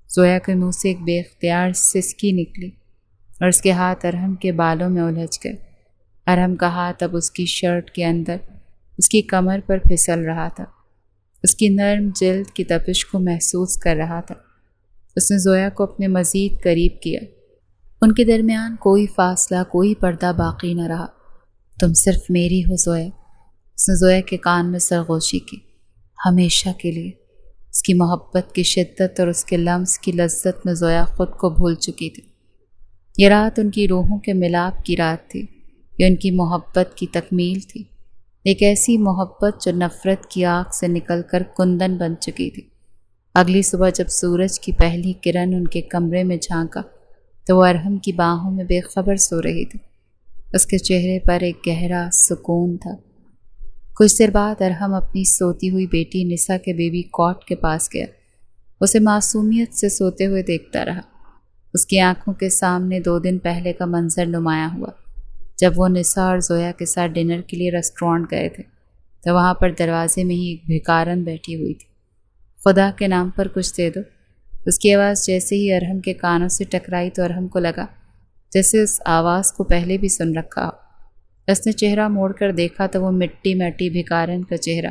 زویا کے منہ سے ایک بے اختیار سسکی نکلی اور اس کے ہاتھ ارحم کے بالوں میں الجھ گئے۔ ارحم کا ہاتھ اب اس کی شرٹ کے اندر اس کی کمر پر پھسل رہا تھا، اس کی نرم جلد کی تپش کو محسوس کر رہا تھا۔ اس نے زویا کو اپنے مزید قریب کیا۔ ان کے درمیان کوئی فاصلہ، کوئی پردہ باقی نہ رہا۔ تم صرف میری ہو زویا۔ اس نے زویا کے کان میں سرگوشی کی۔ ہمیشہ کے لیے۔ اس کی محبت کی شدت اور اس کے لمس کی لذت میں زویا خود کو بھول چکی تھی۔ یہ رات ان کی روحوں کے ملاپ کی رات تھی، یہ ان کی محبت کی تکمیل تھی، ایک ایسی محبت جو نفرت کی آگ سے نکل کر کندن بن چکی تھی۔ اگلی صبح جب سورج کی پہلی کرن ان کے کمرے میں جھانکا تو وہ ارحم کی باہوں میں بے خبر سو رہی تھی۔ اس کے چہرے پر ایک گہرا سکون تھا۔ کچھ دیر بعد ارحم اپنی سوتی ہوئی بیٹی نسا کے بیبی کاٹ کے پاس گیا۔ اسے معصومیت سے سوتے ہوئے دیکھتا رہا۔ اس کی آنکھوں کے سامنے 2 دن پہلے کا منظر نمایاں ہوا، جب وہ نسا اور زویا کے ساتھ ڈنر کے لیے ریسٹورانٹ گئے تھے تو وہاں پر دروازے میں ہی ایک بھکارن بیٹھی ہوئی تھی۔ خدا کے نام پر کچھ دے دو۔ اس کی آواز جیسے ہی ارحم کے کانوں سے ٹکرائی تو ارحم کو لگا جیسے اس آواز کو پہلے بھی سن رکھا ہو۔ اس نے چہرہ موڑ کر دیکھا تو وہ مٹی مٹی بھکارن کا چہرہ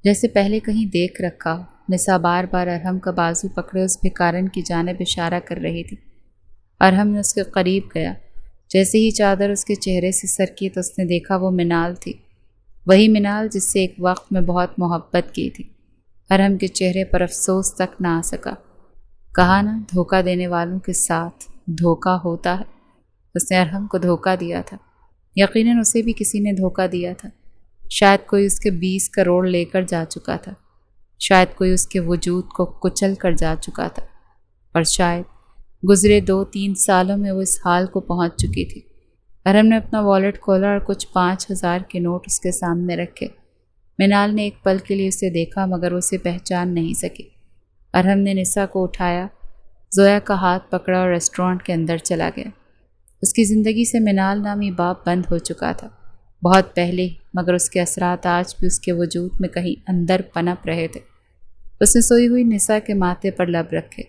جیسے پہلے کہیں دیکھ رکھا ہو۔ نسا بار بار ارحم کا بازو پکڑے اس بھکارن کی جانب اشارہ کر رہی تھی۔ ارحم نے اس کے قریب گیا۔ جیسے ہی چادر اس کے چہرے سے سرکی تو اس نے دیکھا وہ منال تھی، وہی منال جس سے ایک وقت میں بہت محبت کی تھی۔ ارحم کے چہرے پر افسوس تک نہ آ سکا۔ کہا نا دھوکہ دینے والوں کے ساتھ دھوکہ ہوتا ہے۔ اس نے ارحم کو دھوکہ دیا تھا۔ یقیناً اسے بھی کسی نے دھوکہ دیا تھا۔ شاید کوئی اس کے 20 کروڑ لے کر جا چکا تھا، شاید کوئی اس کے وجود کو کچل کر جا چکا تھا، اور شاید گزرے 2-3 سالوں میں وہ اس حال کو پہنچ چکی تھی۔ ارحم نے اپنا والیٹ کھولا اور کچھ 5000 کے نوٹ اس کے سامنے رکھے۔ منال نے ایک پل کے لیے اسے دیکھا مگر اسے پہچان نہیں سکی۔ ارحم نے نسا کو اٹھایا، زویا کا ہاتھ پکڑا اور ریسٹورانٹ کے اندر چلا گیا۔ اس کی زندگی سے منال نامی باپ بند ہو چکا تھا بہت پہلے ہی، مگر اس کے اثرات آج بھی اس کے وجود میں کہیں اندر پنپ رہے تھے۔ اس نے سوئی ہوئی نسا کے ماتھے پر لب رکھے۔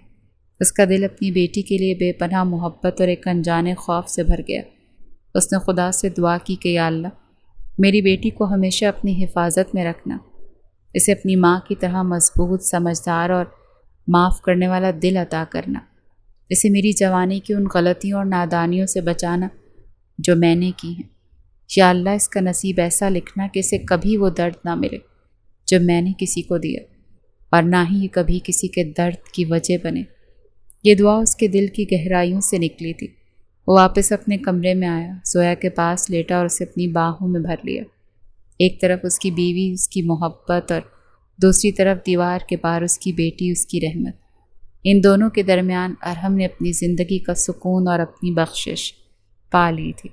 اس کا دل اپنی بیٹی کے لیے بے پناہ محبت اور ایک انجانے خوف سے بھر گیا۔ اس نے خدا سے دعا کی کہ یا اللہ، میری بیٹی کو ہمیشہ اپنی حفاظت میں رکھنا، اسے اپنی ماں کی طرح مضبوط، سمجھدار اور معاف کرنے والا دل عطا کرنا، اسے میری جوانی کی ان غلطیوں اور نادانیوں سے بچانا جو میں نے کی ہیں۔ یا اللہ، اس کا نصیب ایسا لکھنا کہ اسے کبھی وہ درد نہ ملے جو میں نے کسی کو دیا، اور نہ ہی یہ کبھی کسی کے درد کی وجہ بنے۔ یہ دعا اس کے دل کی گہرائیوں سے نکلی تھی۔ وہ واپس اپنے کمرے میں آیا، زویا کے پاس لیٹا اور اسے اپنی باہوں میں بھر لیا۔ ایک طرف اس کی بیوی، اس کی محبت، اور دوسری طرف دیوار کے پار اس کی بیٹی، اس کی رحمت۔ ان دونوں کے درمیان ارحم نے اپنی زندگی کا سکون اور اپنی بخشش پا لی تھی۔